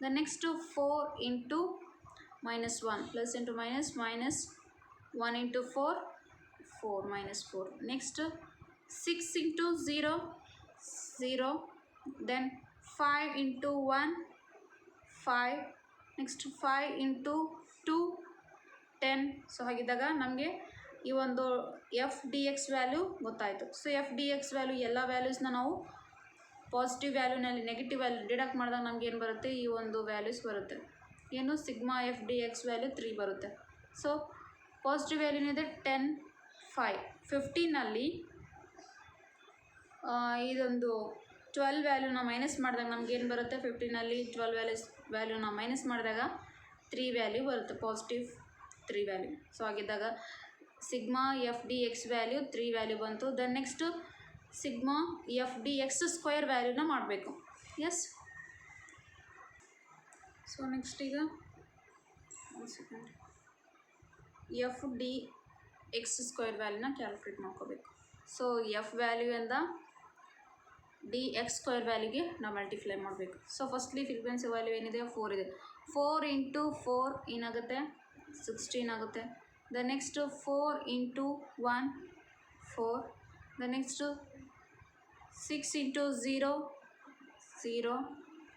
The next 4 into -1 plus into minus 1 into 4 -4. Next 6 into 0 0, then 5 into 1 5, next 5 into 2 10. So ಹಾಗಿದ್ದಾಗ ನಮಗೆ ಈ ಒಂದು ಎಫ್ ಡಿ ಎಕ್ಸ್ ವ್ಯಾಲ್ಯೂ ಗೊತ್ತಾಯಿತು. So F D X value ಎಲ್ಲ ವ್ಯಾಲ್ಯೂಸ್ನ ನಾವು ಪಾಸಿಟಿವ್ ವ್ಯಾಲ್ಯೂನಲ್ಲಿ ನೆಗೆಟಿವ್ ವ್ಯಾಲ್ಯೂ ಡಿಡಕ್ಟ್ ಮಾಡಿದಾಗ ನಮ್ಗೆ ಏನು ಬರುತ್ತೆ, ಈ ಒಂದು ವ್ಯಾಲ್ಯೂಸ್ ಬರುತ್ತೆ. ಏನು sigma F D X value 3 ಬರುತ್ತೆ. ಸೊ ಪಾಸಿಟಿವ್ ವ್ಯಾಲ್ಯೂನಿದೆ 10 5 15ನಲ್ಲಿ ಇದೊಂದು 12 ವ್ಯಾಲ್ಯೂನ ಮೈನಸ್ ಮಾಡಿದಾಗ ನಮ್ಗೆ ಏನು ಬರುತ್ತೆ, 15ನಲ್ಲಿ 12 ವ್ಯಾಲ್ಯೂನ ಮೈನಸ್ ಮಾಡಿದಾಗ 3 ವ್ಯಾಲ್ಯೂ ಬರುತ್ತೆ, ಪಾಸಿಟಿವ್ 3 ವ್ಯಾಲ್ಯೂ. ಸೊ ಹಾಗಿದ್ದಾಗ sigma F D X value 3 value ಬಂತು. Then next sigma F D X square ವ್ಯಾಲ್ಯೂನ ಮಾಡಬೇಕು. ಎಸ್, ಸೊ ನೆಕ್ಸ್ಟ್ ಈಗ ಎಫ್ ಡಿ ಎಕ್ಸ್ ಸ್ಕ್ವೇರ್ ವ್ಯಾಲ್ಯೂನ ಕ್ಯಾಲ್ಕುಲೇಟ್ ಮಾಡ್ಕೋಬೇಕು. ಸೊ ಎಫ್ ವ್ಯಾಲ್ಯೂಯಿಂದ ಡಿ ಎಕ್ಸ್ ಸ್ಕ್ವೇರ್ ವ್ಯಾಲ್ಯೂಗೆ ನಾವು ಮಲ್ಟಿಪ್ಲೈ ಮಾಡಬೇಕು. ಸೊ ಫಸ್ಟ್ಲಿ ಫ್ರೀಕ್ವೆನ್ಸಿ ವ್ಯಾಲ್ಯೂ ಏನಿದೆ 4 ಇದೆ. 4 ಇಂಟು 4 ಏನಾಗುತ್ತೆ 16 ಆಗುತ್ತೆ. The next 4 into 1 4, the next 6 into 0 0,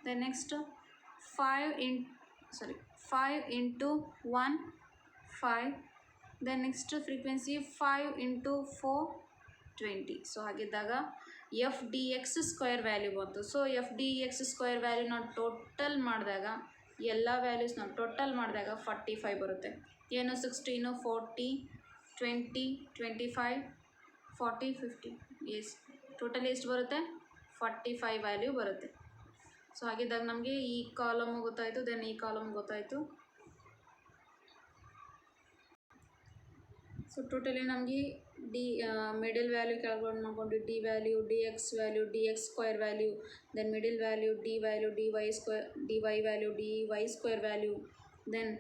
the next 5 into 1 5, the next frequency 5 into 4 20. So ಹಾಗಿದ್ದಾಗ F D X square value ಬಂತು. So F D X square ವ್ಯಾಲ್ಯೂನ ಟೋಟಲ್ ಮಾಡಿದಾಗ ಎಲ್ಲ ವ್ಯಾಲ್ಯೂಸ್ನ ಟೋಟಲ್ ಮಾಡಿದಾಗ 45 ಬರುತ್ತೆ. ಏನು 16 40 20 25 40 50, ಎಸ್ ಟೋಟಲ್ ಎಷ್ಟು ಬರುತ್ತೆ 45 ವ್ಯಾಲ್ಯೂ ಬರುತ್ತೆ. ಸೊ ಹಾಗಿದ್ದಾಗ ನಮಗೆ ಈ ಕಾಲಮ್ ಗೊತ್ತಾಯಿತು, ದೆನ್ ಈ ಕಾಲಮ್ ಗೊತ್ತಾಯಿತು. ಸೊ ಟೋಟಲಿ ನಮಗೆ ಡಿ ಮಿಡಲ್ ವ್ಯಾಲ್ಯೂ ಕ್ಯಾಲ್ಕುಲೇಟ್ ಮಾಡ್ಕೊಂಡು D value D X value D X square value, then middle value D value D Y value D Y square value, then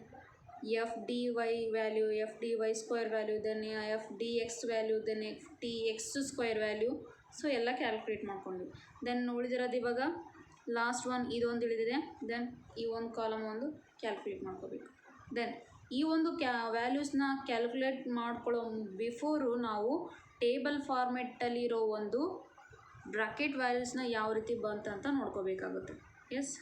F D Y value F D Y square value, then F D X value, then F D X square value. So ಎಲ್ಲ calculate ಮಾಡ್ಕೊಂಡ್ವಿ. Then ಉಳಿದಿರೋದು ಇವಾಗ last one ಇದೊಂದು ಉಳಿದಿದೆ. Then ಈ ಒಂದು column ಒಂದು calculate ಮಾಡ್ಕೋಬೇಕು. ದೆನ್ ಈ ಒಂದು ವ್ಯಾಲ್ಯೂಸ್ನ ಕ್ಯಾಲ್ಕುಲೇಟ್ ಮಾಡ್ಕೊಳ್ಳೋ ಬಿಫೋರು ನಾವು ಟೇಬಲ್ ಫಾರ್ಮೆಟ್ಟಲ್ಲಿರೋ ಒಂದು ಬ್ರಾಕೆಟ್ ವ್ಯಾಲ್ಯೂಸ್ನ ಯಾವ ರೀತಿ ಬಂತಂತ ನೋಡ್ಕೋಬೇಕಾಗುತ್ತೆ. ಎಸ್,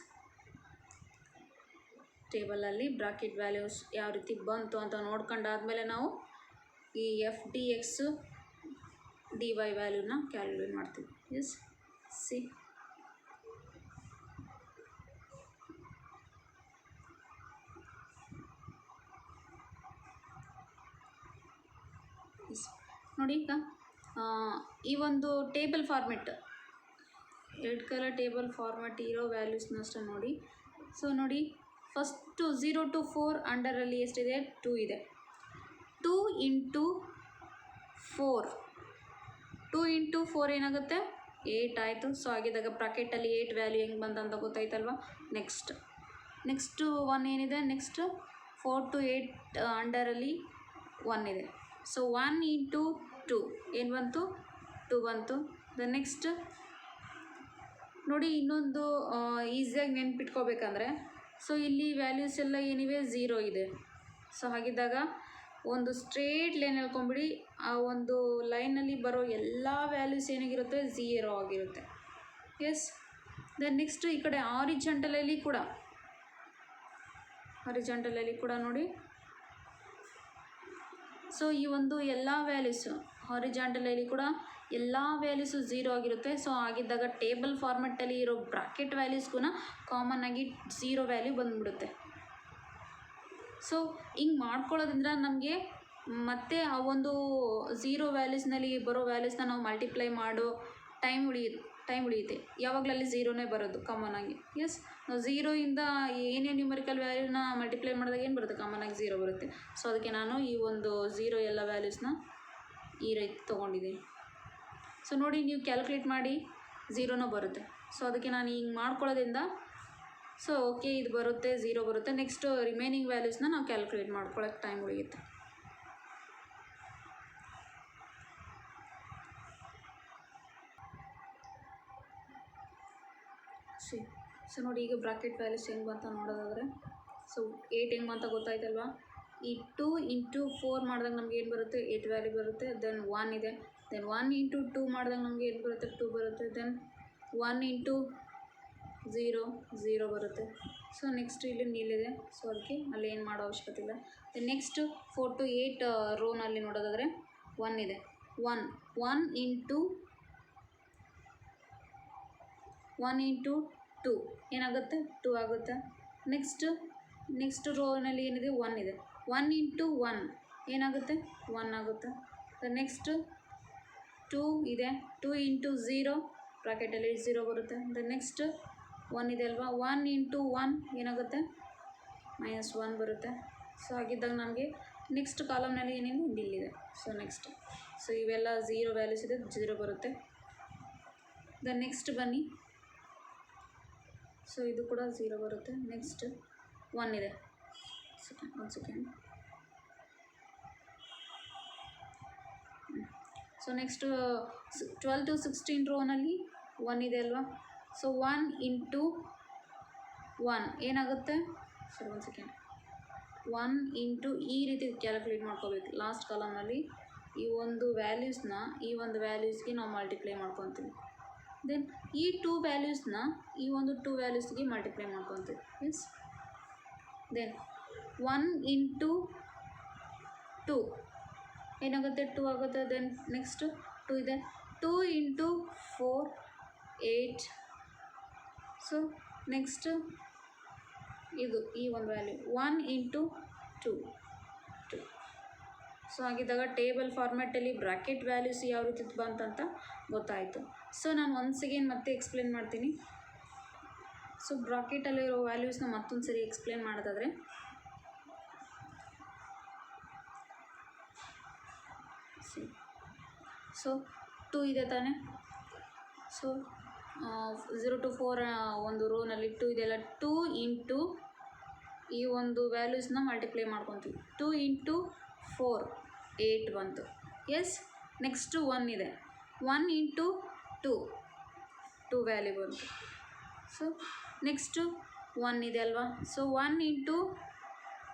ಟೇಬಲಲ್ಲಿ ಬ್ರಾಕೆಟ್ ವ್ಯಾಲ್ಯೂಸ್ ಯಾವ ರೀತಿ ಬಂತು ಅಂತ ನೋಡ್ಕೊಂಡಾದ್ಮೇಲೆ ನಾವು ಈ F D X D Y ವ್ಯಾಲ್ಯೂನ ಕ್ಯಾಲ್ಕುಲೇಟ್ ಮಾಡ್ತೀವಿ. ಎಸ್, ಸಿ ನೋಡಿ, ಈಗ ಈ ಒಂದು table format red colour table format ಇರೋ ವ್ಯಾಲ್ಯೂಸ್ನ ಅಷ್ಟೇ ನೋಡಿ. ಸೊ ನೋಡಿ, ಫಸ್ಟು 0 to 4 ಅಂಡರಲ್ಲಿ ಎಷ್ಟಿದೆ 2 ಇದೆ. 2 ಇಂಟು 4 ಏನಾಗುತ್ತೆ 8 ಆಯಿತು. ಸೊ ಹಾಗಿದ್ದಾಗ ಬ್ರಾಕೆಟಲ್ಲಿ 8 ವ್ಯಾಲ್ಯೂ ಹೆಂಗೆ ಬಂತಂತ ಗೊತ್ತಾಯ್ತಲ್ವ. ನೆಕ್ಸ್ಟು 1 ಏನಿದೆ, ನೆಕ್ಸ್ಟ್ 4 to 8 ಅಂಡರಲ್ಲಿ 1 ಇದೆ. ಸೊ 1 ಇಂಟು 2 ಏನು ಬಂತು 2 ಬಂತು. ದ ನೆಕ್ಸ್ಟ್ ನೋಡಿ, ಇನ್ನೊಂದು ಈಸಿಯಾಗಿ ನೆನ್ಪಿಟ್ಕೋಬೇಕಂದ್ರೆ, ಸೊ ಇಲ್ಲಿ ವ್ಯಾಲ್ಯೂಸ್ ಎಲ್ಲ ಏನಿವೆ 0 ಇದೆ. ಸೊ ಹಾಗಿದ್ದಾಗ ಒಂದು ಸ್ಟ್ರೇಟ್ ಲೈನ್ ಹೇಳ್ಕೊಂಬಿಡಿ, ಆ ಒಂದು ಲೈನಲ್ಲಿ ಬರೋ ಎಲ್ಲ ವ್ಯಾಲ್ಯೂಸ್ ಏನಾಗಿರುತ್ತೆ 0 ಆಗಿರುತ್ತೆ. ಎಸ್, ದೆನ್ ನೆಕ್ಸ್ಟ್ ಈ ಕಡೆ ಹಾರಿಜಾಂಟಲಲ್ಲಿ ಕೂಡ ನೋಡಿ. ಸೊ ಈ ಒಂದು ಎಲ್ಲ ವ್ಯಾಲ್ಯೂಸು ಹಾರಿಜಾಂಟಲಲ್ಲಿ ಕೂಡ ಎಲ್ಲ ವ್ಯಾಲ್ಯೂಸು 0 ಆಗಿರುತ್ತೆ. ಸೊ ಆಗಿದ್ದಾಗ ಟೇಬಲ್ ಫಾರ್ಮೆಟ್ಟಲ್ಲಿ ಇರೋ ಬ್ರಾಕೆಟ್ ವ್ಯಾಲ್ಯೂಸ್ಗೂ ಕಾಮನ್ ಆಗಿ 0 ವ್ಯಾಲ್ಯೂ ಬಂದುಬಿಡುತ್ತೆ. ಸೊ ಹಿಂಗೆ ಮಾಡ್ಕೊಳ್ಳೋದ್ರಿಂದ ನಮಗೆ ಮತ್ತೆ ಆ ಒಂದು 0 ವ್ಯಾಲ್ಯೂಸ್ನಲ್ಲಿ ಬರೋ ವ್ಯಾಲ್ಯೂಸ್ನ ನಾವು ಮಲ್ಟಿಪ್ಲೈ ಮಾಡೋ ಟೈಮ್ ಉಳಿಯುತ್ತೆ. ಯಾವಾಗಲಲ್ಲಿ 0ನೇ ಬರೋದು ಕಾಮನ್ ಆಗಿ. ಎಸ್, ನಾವು 0 ಇಂದ ಏನೇ ನ್ಯೂಮರಿಕಲ್ ವ್ಯಾಲ್ಯೂನ ಮಲ್ಟಿಪ್ಲೈ ಮಾಡಿದಾಗ ಏನು ಬರುತ್ತೆ ಕಾಮನ್ ಆಗಿ 0 ಬರುತ್ತೆ. ಸೊ ಅದಕ್ಕೆ ನಾನು ಈ ಒಂದು 0 ಎಲ್ಲ ವ್ಯಾಲ್ಯೂಸ್ನ ಈ ರೀತಿ ತೊಗೊಂಡಿದ್ದೀನಿ. ಸೊ ನೋಡಿ, ನೀವು ಕ್ಯಾಲ್ಕುಲೇಟ್ ಮಾಡಿ 0ನೂ ಬರುತ್ತೆ. ಸೊ ಅದಕ್ಕೆ ನಾನು ಹಿಂಗೆ ಮಾಡ್ಕೊಳ್ಳೋದ್ರಿಂದ ಸೊ ಓಕೆ ಇದು ಬರುತ್ತೆ 0 ಬರುತ್ತೆ. ನೆಕ್ಸ್ಟು ರಿಮೈನಿಂಗ್ ವ್ಯಾಲ್ಯೂಸ್ನ ನಾವು ಕ್ಯಾಲ್ಕುಲೇಟ್ ಮಾಡ್ಕೊಳ್ಳೋಕ್ಕೆ ಟೈಮ್ ಉಳಿಯುತ್ತೆ. ಸಿ ಸೊ ನೋಡಿ ಈಗ ಬ್ರಾಕೆಟ್ ವ್ಯಾಲ್ಯೂಸ್ ಹೆಂಗೆ ಬಂತ ನೋಡೋದಾದರೆ ಸೊ 8 ಹೆಂಗೆ ಬಂತ ಗೊತ್ತಾಯ್ತಲ್ವಾ. ಈ 2 × 4 ಮಾಡಿದಾಗ ನಮ್ಗೆ ಏನು ಬರುತ್ತೆ 8 ವ್ಯಾಲ್ಯೂ ಬರುತ್ತೆ. ದೆನ್ 1 ಇದೆ. ದೆನ್ 1 × 2 ಮಾಡಿದಾಗ ನಮಗೆ ಏನು ಬರುತ್ತೆ 2 ಬರುತ್ತೆ. ದೆನ್ 1 × 0 ಬರುತ್ತೆ. ಸೊ ನೆಕ್ಸ್ಟ್ ಇಲ್ಲಿ ನೀಲಿದೆ, ಸೊ ಅದಕ್ಕೆ ಅಲ್ಲಿ ಏನು ಮಾಡೋ ಅವಶ್ಯಕತೆ ಇಲ್ಲ. ದೆನ್ ನೆಕ್ಸ್ಟ್ 4 to 8 ರೋನಲ್ಲಿ ನೋಡೋದಾದರೆ 1 ಇದೆ. 1 × 2 ಏನಾಗುತ್ತೆ 2 ಆಗುತ್ತೆ. ನೆಕ್ಸ್ಟ್ ರೋನಲ್ಲಿ ಏನಿದೆ 1 ಇದೆ. 1 × 1 ಏನಾಗುತ್ತೆ 1 ಆಗುತ್ತೆ. ನೆಕ್ಸ್ಟ್ 2 ಇದೆ. 2 × 0 ಬ್ರಾಕೆಟಲ್ಲಿ 0 ಬರುತ್ತೆ. ನೆಕ್ಸ್ಟ್ 1 ಇದೆ ಅಲ್ವಾ. 1 × 1 ಏನಾಗುತ್ತೆ -1 ಬರುತ್ತೆ. ಸೊ ಹಾಗಿದ್ದಾಗ ನಮಗೆ ನೆಕ್ಸ್ಟ್ ಕಾಲಮ್ನಲ್ಲಿ ಏನೇನು ಇಲ್ಲಿದೆ. ಸೊ ಇವೆಲ್ಲ 0 ವ್ಯಾಲ್ಯೂಸ್ ಇದೆ, 0 ಬರುತ್ತೆ. ನೆಕ್ಸ್ಟ್ ಬನ್ನಿ. ಸೊ ಇದು ಕೂಡ 0 ಬರುತ್ತೆ. ನೆಕ್ಸ್ಟ್ 1 ಇದೆ. ಒಂದು ಸೆಕೆಂಡ್. ಸೊ ನೆಕ್ಸ್ಟ್ 12 to 16 ರೋನಲ್ಲಿ 1 ಇದೆ ಅಲ್ವಾ. ಸೊ 1 × 1 ಏನಾಗುತ್ತೆ, ಸರಿ ಒಂದು ಸೆಕೆಂಡ್. 1 × ಈ ರೀತಿ ಕ್ಯಾಲ್ಕುಲೇಟ್ ಮಾಡ್ಕೋಬೇಕು. ಲಾಸ್ಟ್ ಕಾಲಮ್ನಲ್ಲಿ ಈ ಒಂದು ವ್ಯಾಲ್ಯೂಸ್ಗೆ ನಾವು ಮಲ್ಟಿಪ್ಲೈ ಮಾಡ್ಕೊತೀವಿ. ದೆನ್ ಈ 2 ವ್ಯಾಲ್ಯೂಸ್ನ ಈ ಒಂದು 2 ವ್ಯಾಲ್ಯೂಸ್ಗೆ ಮಲ್ಟಿಪ್ಲೈ ಮಾಡ್ಕೊತೀವಿ. ಎಸ್. ದೆನ್ 1 × 2 ಏನಾಗುತ್ತೆ 2 ಆಗುತ್ತೆ. ದೆನ್ ನೆಕ್ಸ್ಟ್ 2 ಇದೆ. 2 × 4 8. ಸೊ ನೆಕ್ಸ್ಟ್ ಇದು ಈ ಒಂದು ವ್ಯಾಲ್ಯೂ 1 × 2. ಸೊ ಹಾಗಿದ್ದಾಗ ಟೇಬಲ್ ಫಾರ್ಮ್ಯಾಟಲ್ಲಿ ಬ್ರಾಕೆಟ್ ವ್ಯಾಲ್ಯೂಸ್ ಯಾವ ರೀತಿ ಬಂತಂತ ಗೊತ್ತಾಯಿತು. ಸೊ ನಾನು ಒನ್ಸ್ ಅಗೇನ್ ಮತ್ತೆ ಎಕ್ಸ್ಪ್ಲೇನ್ ಮಾಡ್ತೀನಿ. ಸೊ ಬ್ರಾಕೆಟಲ್ಲಿರೋ ವ್ಯಾಲ್ಯೂಸ್ನ ಮತ್ತೊಂದು ಸರಿ ಎಕ್ಸ್ಪ್ಲೇನ್ ಮಾಡೋದಾದರೆ ಸೊ 2 ಇದೆ ತಾನೆ. ಸೊ 0 to 4 ಒಂದು ರೋನಲ್ಲಿ 2 ಇದೆಯಲ್ಲ. 2 × ಈ ಒಂದು ವ್ಯಾಲ್ಯೂಸ್ನ ಮಲ್ಟಿಪ್ಲೈ ಮಾಡ್ಕೊತೀವಿ. 2 × 4 8 ಬಂತು. ಎಸ್. ನೆಕ್ಸ್ಟ್ 1 ಇದೆ. 1 × 2 ವ್ಯಾಲ್ಯೂ ಬಂತು. ಸೊ ನೆಕ್ಸ್ಟು 1 ಇದೆ ಅಲ್ವಾ. ಸೊ 1 ×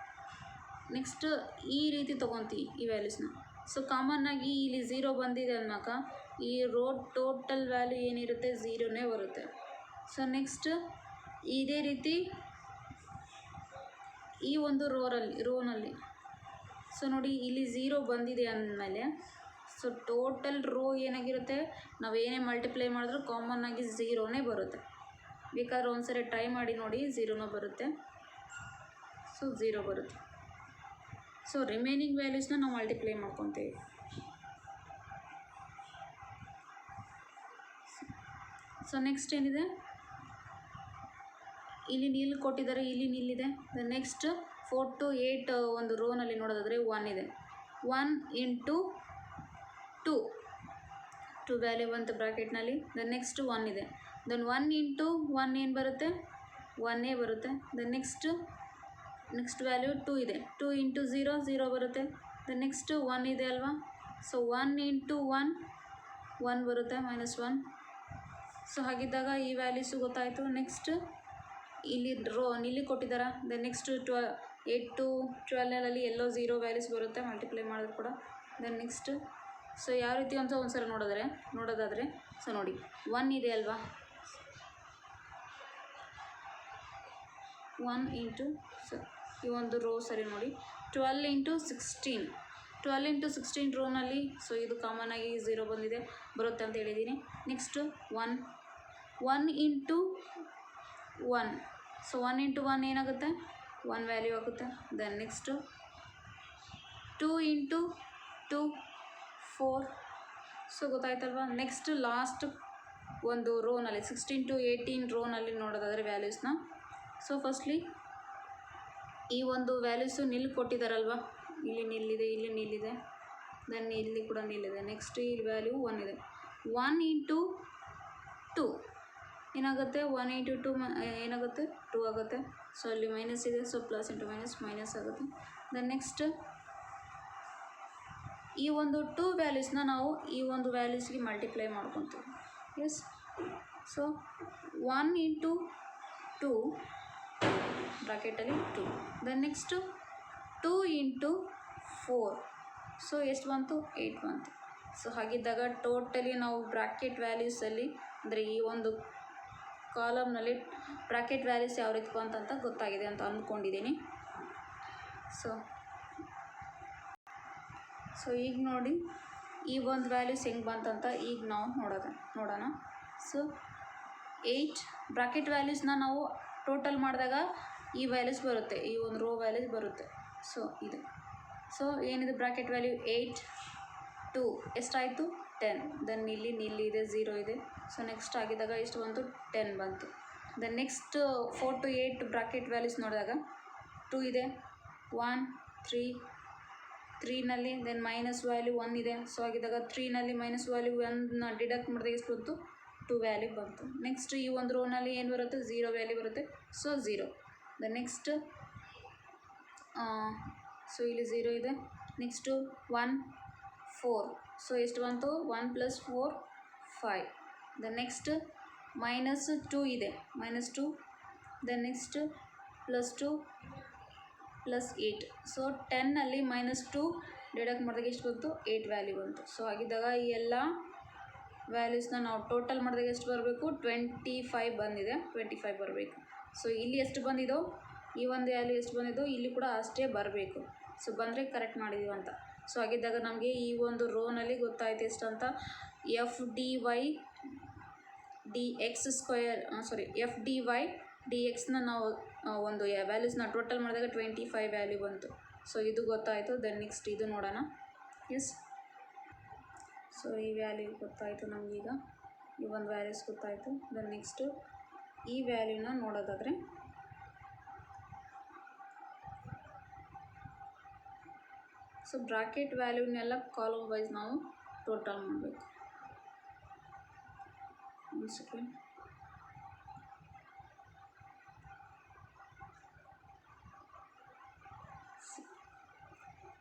ನೆಕ್ಸ್ಟ್ ಈ ರೀತಿ ತೊಗೊತೀವಿ ಈ ವ್ಯಾಲ್ಯೂಸ್ನ. ಸೊ ಕಾಮನ್ನಾಗಿ ಇಲ್ಲಿ 0 ಬಂದಿದೆ ಅನ್ನೋಕ ಈ ರೋ ಟೋಟಲ್ ವ್ಯಾಲ್ಯೂ ಏನಿರುತ್ತೆ 0ನೇ ಬರುತ್ತೆ. ಸೊ ನೆಕ್ಸ್ಟ್ ಇದೇ ರೀತಿ ಈ ಒಂದು ರೋನಲ್ಲಿ ಸೊ ನೋಡಿ ಇಲ್ಲಿ 0 ಬಂದಿದೆ ಅಂದಮೇಲೆ ಸೊ ಟೋಟಲ್ ರೋ ಏನಾಗಿರುತ್ತೆ, ನಾವು ಏನೇ ಮಲ್ಟಿಪ್ಲೈ ಮಾಡಿದ್ರೂ ಕಾಮನ್ನಾಗಿ 0ನೇ ಬರುತ್ತೆ. ಬೇಕಾದ್ರೆ ಒಂದ್ಸರಿ ಟ್ರೈ ಮಾಡಿ ನೋಡಿ, 0ನೇ ಬರುತ್ತೆ. ಸೊ 0 ಬರುತ್ತೆ. ಸೊ ರಿಮೈನಿಂಗ್ ವ್ಯಾಲ್ಯೂಸ್ನ ನಾವು ಮಲ್ಟಿಪ್ಲೈ ಮಾಡ್ಕೊತೀವಿ. ಸೊ ನೆಕ್ಸ್ಟ್ ಏನಿದೆ, ಇಲ್ಲಿ ನೀಲ್ ಕೊಟ್ಟಿದ್ದಾರೆ, ಇಲ್ಲಿ ನೀಲಿದೆ. ನೆಕ್ಸ್ಟ್ 4 to 8 ಒಂದು ರೋನಲ್ಲಿ ನೋಡೋದಾದರೆ 1 ಇದೆ. 1 × 2 ವ್ಯಾಲ್ಯೂ ಬಂತು ಬ್ರಾಕೆಟ್ನಲ್ಲಿ. ನೆಕ್ಸ್ಟ್ 1 ಇದೆ. ದೆನ್ 1 × 1 ಏನು ಬರುತ್ತೆ 1 ಬರುತ್ತೆ. ನೆಕ್ಸ್ಟ್ ವ್ಯಾಲ್ಯೂ 2 ಇದೆ. 2 × 0 ಬರುತ್ತೆ. ನೆಕ್ಸ್ಟ್ 1 ಇದೆ ಅಲ್ವಾ. ಸೊ 1 × 1 ಬರುತ್ತೆ -1. ಸೊ ಹಾಗಿದ್ದಾಗ ಈ ವ್ಯಾಲ್ಯೂಸು ಗೊತ್ತಾಯಿತು. ನೆಕ್ಸ್ಟ್ ಇಲ್ಲಿ ನೀಲಿ ಕೊಟ್ಟಿದ್ದಾರೆ. ದೆನ್ ನೆಕ್ಸ್ಟ್ 8 to 12ನಲ್ಲಿ ಎಲ್ಲೋ 0 ವ್ಯಾಲ್ಯೂಸ್ ಬರುತ್ತೆ ಮಲ್ಟಿಪ್ಲೈ ಮಾಡಿದ್ರು ಕೂಡ. ದೆನ್ ನೆಕ್ಸ್ಟ್ ಸೊ ಯಾವ ರೀತಿ ಅಂತ ಒಂದ್ಸಲ ನೋಡೋದಾದರೆ ಸೊ ನೋಡಿ 1 ಇದೆ ಅಲ್ವಾ. 1 × ಸೊ ಈ ಒಂದು ರೋ ಸರಿ ನೋಡಿ 12 × 16 ರೋನಲ್ಲಿ ಸೊ ಇದು ಕಾಮನ್ನಾಗಿ 0 ಬರುತ್ತೆ ಅಂತ ಹೇಳಿದ್ದೀನಿ. ನೆಕ್ಸ್ಟು 1 × 1. ಸೊ 1 × 1 ಏನಾಗುತ್ತೆ 1 ವ್ಯಾಲ್ಯೂ ಆಗುತ್ತೆ. Then next 2 × 2 4. ಸೊ ಗೊತ್ತಾಯ್ತಲ್ವಾ. ನೆಕ್ಸ್ಟ್ ಲಾಸ್ಟ್ ಒಂದು ರೋನಲ್ಲಿ 16 to 18 ರೋನಲ್ಲಿ ನೋಡೋದಾದರೆ ವ್ಯಾಲ್ಯೂಸ್ನ ಸೊ ಫಸ್ಟ್ಲಿ ಈ ಒಂದು ವ್ಯಾಲ್ಯೂಸು ನಿಲ್ ಕೊಟ್ಟಿದ್ದಾರಲ್ವ, ಇಲ್ಲಿ ನಿಲ್ಲಿದೆ, ಇಲ್ಲಿ ನಿಲ್ಲಿದೆ, ದೆನ್ ಇಲ್ಲಿ ಕೂಡ ನಿಲ್ಲಿದೆ. ನೆಕ್ಸ್ಟ್ ಈ ವ್ಯಾಲ್ಯೂ 1 ಇದೆ. 1 × 2 ಏನಾಗುತ್ತೆ 1 × 2 ಏನಾಗುತ್ತೆ 2 ಆಗುತ್ತೆ. ಸೊ ಅಲ್ಲಿ ಮೈನಸ್ ಇದೆ, ಸೊ ಪ್ಲಸ್ ಇಂಟು ಮೈನಸ್ ಆಗುತ್ತೆ. ದೆನ್ ನೆಕ್ಸ್ಟ್ ಈ ಒಂದು 2 ವ್ಯಾಲ್ಯೂಸ್ನ ನಾವು ಈ ಒಂದು ವ್ಯಾಲ್ಯೂಸ್ಗೆ ಮಲ್ಟಿಪ್ಲೈ ಮಾಡ್ಕೊತೀವಿ. ಎಸ್. ಸೊ 1 ಇಂಟು 2 ಬ್ರಾಕೆಟಲ್ಲಿ 2. ದೆನ್ ನೆಕ್ಸ್ಟು 2 ಇಂಟು 4, ಸೊ ಎಷ್ಟು ಬಂತು? 8 ಬಂತು. ಸೊ ಹಾಗಿದ್ದಾಗ ಟೋಟಲಿ ನಾವು ಬ್ರಾಕೆಟ್ ವ್ಯಾಲ್ಯೂಸಲ್ಲಿ ಅಂದರೆ ಈ ಒಂದು ಕಾಲಮ್ನಲ್ಲಿ ಬ್ರಾಕೆಟ್ ವ್ಯಾಲ್ಯೂಸ್ ಯಾವ ರೀತಿ ಬಂತಂತ ಗೊತ್ತಾಗಿದೆ ಅಂತ ಅಂದ್ಕೊಂಡಿದ್ದೀನಿ. ಸೊ ಈಗ ನೋಡಿ ಈ ಒಂದು ವ್ಯಾಲ್ಯೂಸ್ ಹೆಂಗೆ ಬಂತಂತ ಈಗ ನಾವು ನೋಡೋಣ. ಸೊ 8 ಬ್ರಾಕೆಟ್ ವ್ಯಾಲ್ಯೂಸ್ನ ನಾವು ಟೋಟಲ್ ಮಾಡಿದಾಗ ಈ ವ್ಯಾಲ್ಯೂಸ್ ಬರುತ್ತೆ, ಈ ಒಂದು ರೋ ವ್ಯಾಲ್ಯೂಸ್ ಬರುತ್ತೆ. ಸೊ ಇದು ಸೊ ಏನಿದೆ ಬ್ರಾಕೆಟ್ ವ್ಯಾಲ್ಯೂ 8 2 ಎಷ್ಟಾಯಿತು? 10. ದೆನ್ ಇಲ್ಲಿ ಇದೆ 0 ಇದೆ. ಸೊ ನೆಕ್ಸ್ಟ್ ಆಗಿದ್ದಾಗ ಎಷ್ಟು ಬಂತು? 10 ಬಂತು. Then next 4 to 8 bracket values ನೋಡಿದಾಗ 2 ಇದೆ, 1 3 3ನಲ್ಲಿ ದೆನ್ ಮೈನಸ್ ವ್ಯಾಲ್ಯೂ 1 ಇದೆ. ಸೊ ಆಗಿದ್ದಾಗ 3ನಲ್ಲಿ ಮೈನಸ್ ವ್ಯಾಲ್ಯೂ 1ನ ಡಿಡಕ್ಟ್ ಮಾಡಿದಾಗ ಎಷ್ಟು ಬಂತು? 2 ವ್ಯಾಲ್ಯೂ ಬಂತು. ನೆಕ್ಸ್ಟ್ ಈ ಒಂದು ರೋನಲ್ಲಿ ಏನು ಬರುತ್ತೆ? 0 ವ್ಯಾಲ್ಯೂ ಬರುತ್ತೆ. ಸೊ 0. ದೆನ್ ನೆಕ್ಸ್ಟ್ ಸೊ ಇಲ್ಲಿ 0 ಇದೆ. ನೆಕ್ಸ್ಟು 1 4. ಸೊ ಎಷ್ಟು ಬಂತು? 1 + 4 5. ದೆನ್ ನೆಕ್ಸ್ಟ್ -2 ಇದೆ, -2. Then next +2 +8. ಸೊ 10ನಲ್ಲಿ -2 ಡಿಡಕ್ಟ್ ಮಾಡಿದಾಗ ಎಷ್ಟು ಬಂತು? 8 ವ್ಯಾಲ್ಯೂ ಬಂತು. ಸೊ ಹಾಗಿದ್ದಾಗ ಈ ಎಲ್ಲ ವ್ಯಾಲ್ಯೂಸ್ನ ನಾವು ಟೋಟಲ್ ಮಾಡಿದಾಗ ಎಷ್ಟು ಬರಬೇಕು? 25 ಬಂದಿದೆ, 25 ಬರಬೇಕು. ಸೊ ಇಲ್ಲಿ ಎಷ್ಟು ಬಂದಿದೋ ಈ ಒಂದು ವ್ಯಾಲ್ಯೂ ಎಷ್ಟು ಬಂದಿದೋ ಇಲ್ಲಿ ಕೂಡ ಅಷ್ಟೇ ಬರಬೇಕು. ಸೊ ಬಂದರೆ ಕರೆಕ್ಟ್ ಮಾಡಿದ್ದೀವಿ ಅಂತ. ಸೊ ಹಾಗಿದ್ದಾಗ ನಮಗೆ ಈ ಒಂದು ರೋನಲ್ಲಿ ಗೊತ್ತಾಯ್ತು ಎಷ್ಟಂತ? FDY DXನ ನಾವು ಒಂದು ವ್ಯಾಲ್ಯೂಸ್ನ ಟೋಟಲ್ ಮಾಡಿದಾಗ 25 ವ್ಯಾಲ್ಯೂ ಬಂತು. ಸೊ ಇದು ಗೊತ್ತಾಯಿತು. ದೆನ್ ನೆಕ್ಸ್ಟ್ ಇದು ನೋಡೋಣ. ಎಸ್, ಸೊ ಈ ವ್ಯಾಲ್ಯೂ ಗೊತ್ತಾಯಿತು ನಮಗೀಗ, ಈ ಒಂದು ವ್ಯಾಲ್ಯೂಸ್ ಗೊತ್ತಾಯಿತು. ದೆನ್ ನೆಕ್ಸ್ಟು ಈ ವ್ಯಾಲ್ಯೂನ ನೋಡೋದಾದರೆ ಸೊ ಬ್ರಾಕೆಟ್ ವ್ಯಾಲ್ಯೂನೆಲ್ಲ ಕಾಲಮ್ ವೈಸ್ ನಾವು ಟೋಟಲ್ ಮಾಡಬೇಕು. ಒಂದು ಸೆಕೆಂಡ್.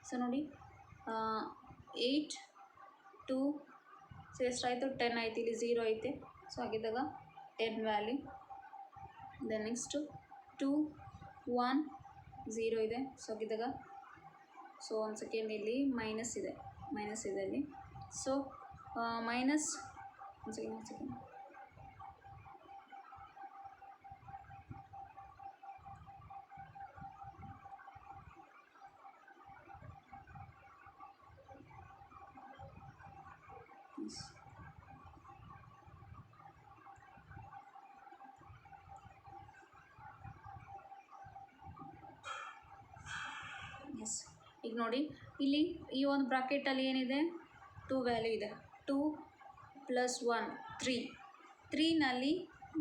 ಸೊ ನೋಡಿ 8 2 ಸೊ ಎಷ್ಟಾಯಿತು? 10 ಆಯಿತು. ಇಲ್ಲಿ 0 ಐತೆ. ಸೊ ಹಾಗಿದ್ದಾಗ 10 ವ್ಯಾಲ್ಯೂ. ದೆನ್ ನೆಕ್ಸ್ಟು 2 1 0 ಇದೆ. ಸೊ ಹಾಗಿದ್ದಾಗ ಸೊ ಒಂದು ಸೆಕೆಂಡ್ ಇಲ್ಲಿ ಮೈನಸ್ ಇದೆ ಅಲ್ಲಿ. ಸೊ ಮೈನಸ್ ಒಂದು ಸೆಕೆಂಡ್ ಎಸ್. ಈಗ ನೋಡಿ ಇಲ್ಲಿ ಈ ಒಂದು ಬ್ರಾಕೆಟಲ್ಲಿ ಏನಿದೆ? 2 ವ್ಯಾಲ್ಯೂ ಇದೆ. 2 + 1 3. 3ನಲ್ಲಿ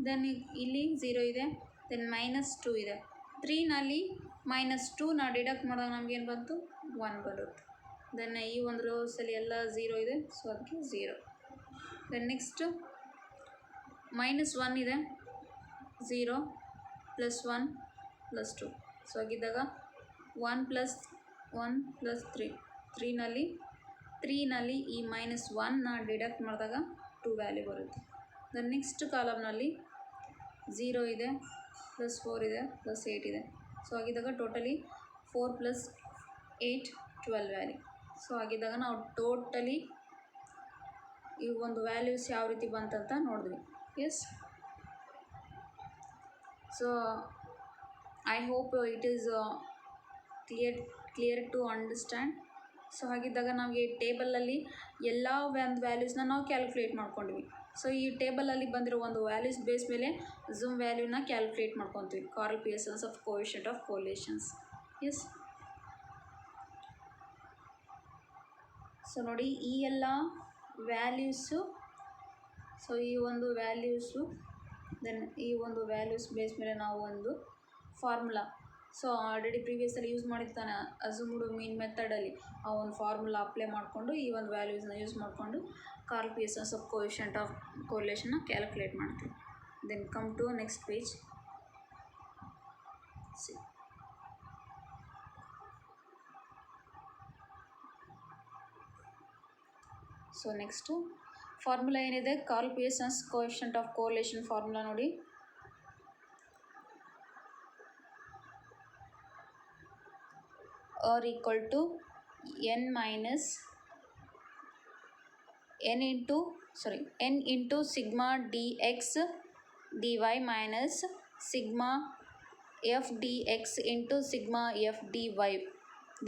ದೆನ್ ಇಲ್ಲಿ 0 ಇದೆ. ದೆನ್ -2 ಇದೆ. 3ನಲ್ಲಿ -2ನ ಡಿಡಕ್ಟ್ ಮಾಡಿದಾಗ ನಮಗೇನು ಬಂತು? 1 ಬರುತ್ತೆ. ದೆನ್ ಈ ಒಂದು ರೋಸಲ್ಲಿ ಎಲ್ಲ 0 ಇದೆ. ಸೊ ಅದಕ್ಕೆ 0. ದೆನ್ ನೆಕ್ಸ್ಟ್ -1 ಇದೆ. 0 + 1 + 2. ಸೊ ಹಾಗಿದ್ದಾಗ 1 + 1 + 3. 3ನಲ್ಲಿ ಈ -1ನ ಡಿಡಕ್ಟ್ ಮಾಡಿದಾಗ 2 ವ್ಯಾಲ್ಯೂ ಬರುತ್ತೆ. ದೆನ್ ನೆಕ್ಸ್ಟ್ ಕಾಲಮ್ನಲ್ಲಿ 0 ಇದೆ, +4 ಇದೆ, +8 ಇದೆ. ಸೊ ಹಾಗಿದ್ದಾಗ ಟೋಟಲಿ 4 + 8 12 ವ್ಯಾಲ್ಯೂ. ಸೊ ಹಾಗಿದ್ದಾಗ ನಾವು ಟೋಟಲಿ ಈ ಒಂದು ವ್ಯಾಲ್ಯೂಸ್ ಯಾವ ರೀತಿ ಬಂತಂತ ನೋಡಿದ್ವಿ. Yes, so I hope it is clear to understand. So ಹಾಗಿದ್ದಾಗ ನಮಗೆ ಟೇಬಲಲ್ಲಿ ಎಲ್ಲ ಒಂದು ವ್ಯಾಲ್ಯೂಸ್ನ ನಾವು ಕ್ಯಾಲ್ಕುಲೇಟ್ ಮಾಡ್ಕೊಂಡ್ವಿ. ಸೊ ಈ ಟೇಬಲಲ್ಲಿ ಬಂದಿರೋ ಒಂದು ವ್ಯಾಲ್ಯೂಸ್ ಬೇಸ್ ಮೇಲೆ ಝೂಮ್ ವ್ಯಾಲ್ಯೂನ ಕ್ಯಾಲ್ಕುಲೇಟ್ ಮಾಡ್ಕೊತೀವಿ. Karl Pearson's of coefficient of correlations. Yes, so ನೋಡಿ ಈ ಎಲ್ಲ ವ್ಯಾಲ್ಯೂಸು, ಸೊ ಈ ಒಂದು ವ್ಯಾಲ್ಯೂಸು ದೆನ್ ಈ ಒಂದು ವ್ಯಾಲ್ಯೂಸ್ ಬೇಸ್ ಮೇಲೆ ನಾವು ಒಂದು ಫಾರ್ಮುಲಾ, ಸೊ ಆಲ್ರೆಡಿ ಪ್ರೀವಿಯಸಲ್ಲಿ ಯೂಸ್ ಮಾಡಿರ್ತಾನೆ ಅಸ್ಯೂಮ್ಡ್ ಮೀನ್ ಮೆಥಡಲ್ಲಿ ಆ ಒಂದು ಫಾರ್ಮುಲಾ ಅಪ್ಲೈ ಮಾಡಿಕೊಂಡು ಈ ಒಂದು ವ್ಯಾಲ್ಯೂಸ್ನ ಯೂಸ್ ಮಾಡಿಕೊಂಡು Karl Pearson's of coefficient of ಕೋರಿಲೇಷನ್ನ ಕ್ಯಾಲ್ಕುಲೇಟ್ ಮಾಡ್ತೀವಿ. Then come to next page. So next formula ಏನಿದೆ, Karl Pearson's coefficient of correlation formula ನೋಡಿ. R equal to n into sigma dx dy minus sigma f dx into sigma f dy,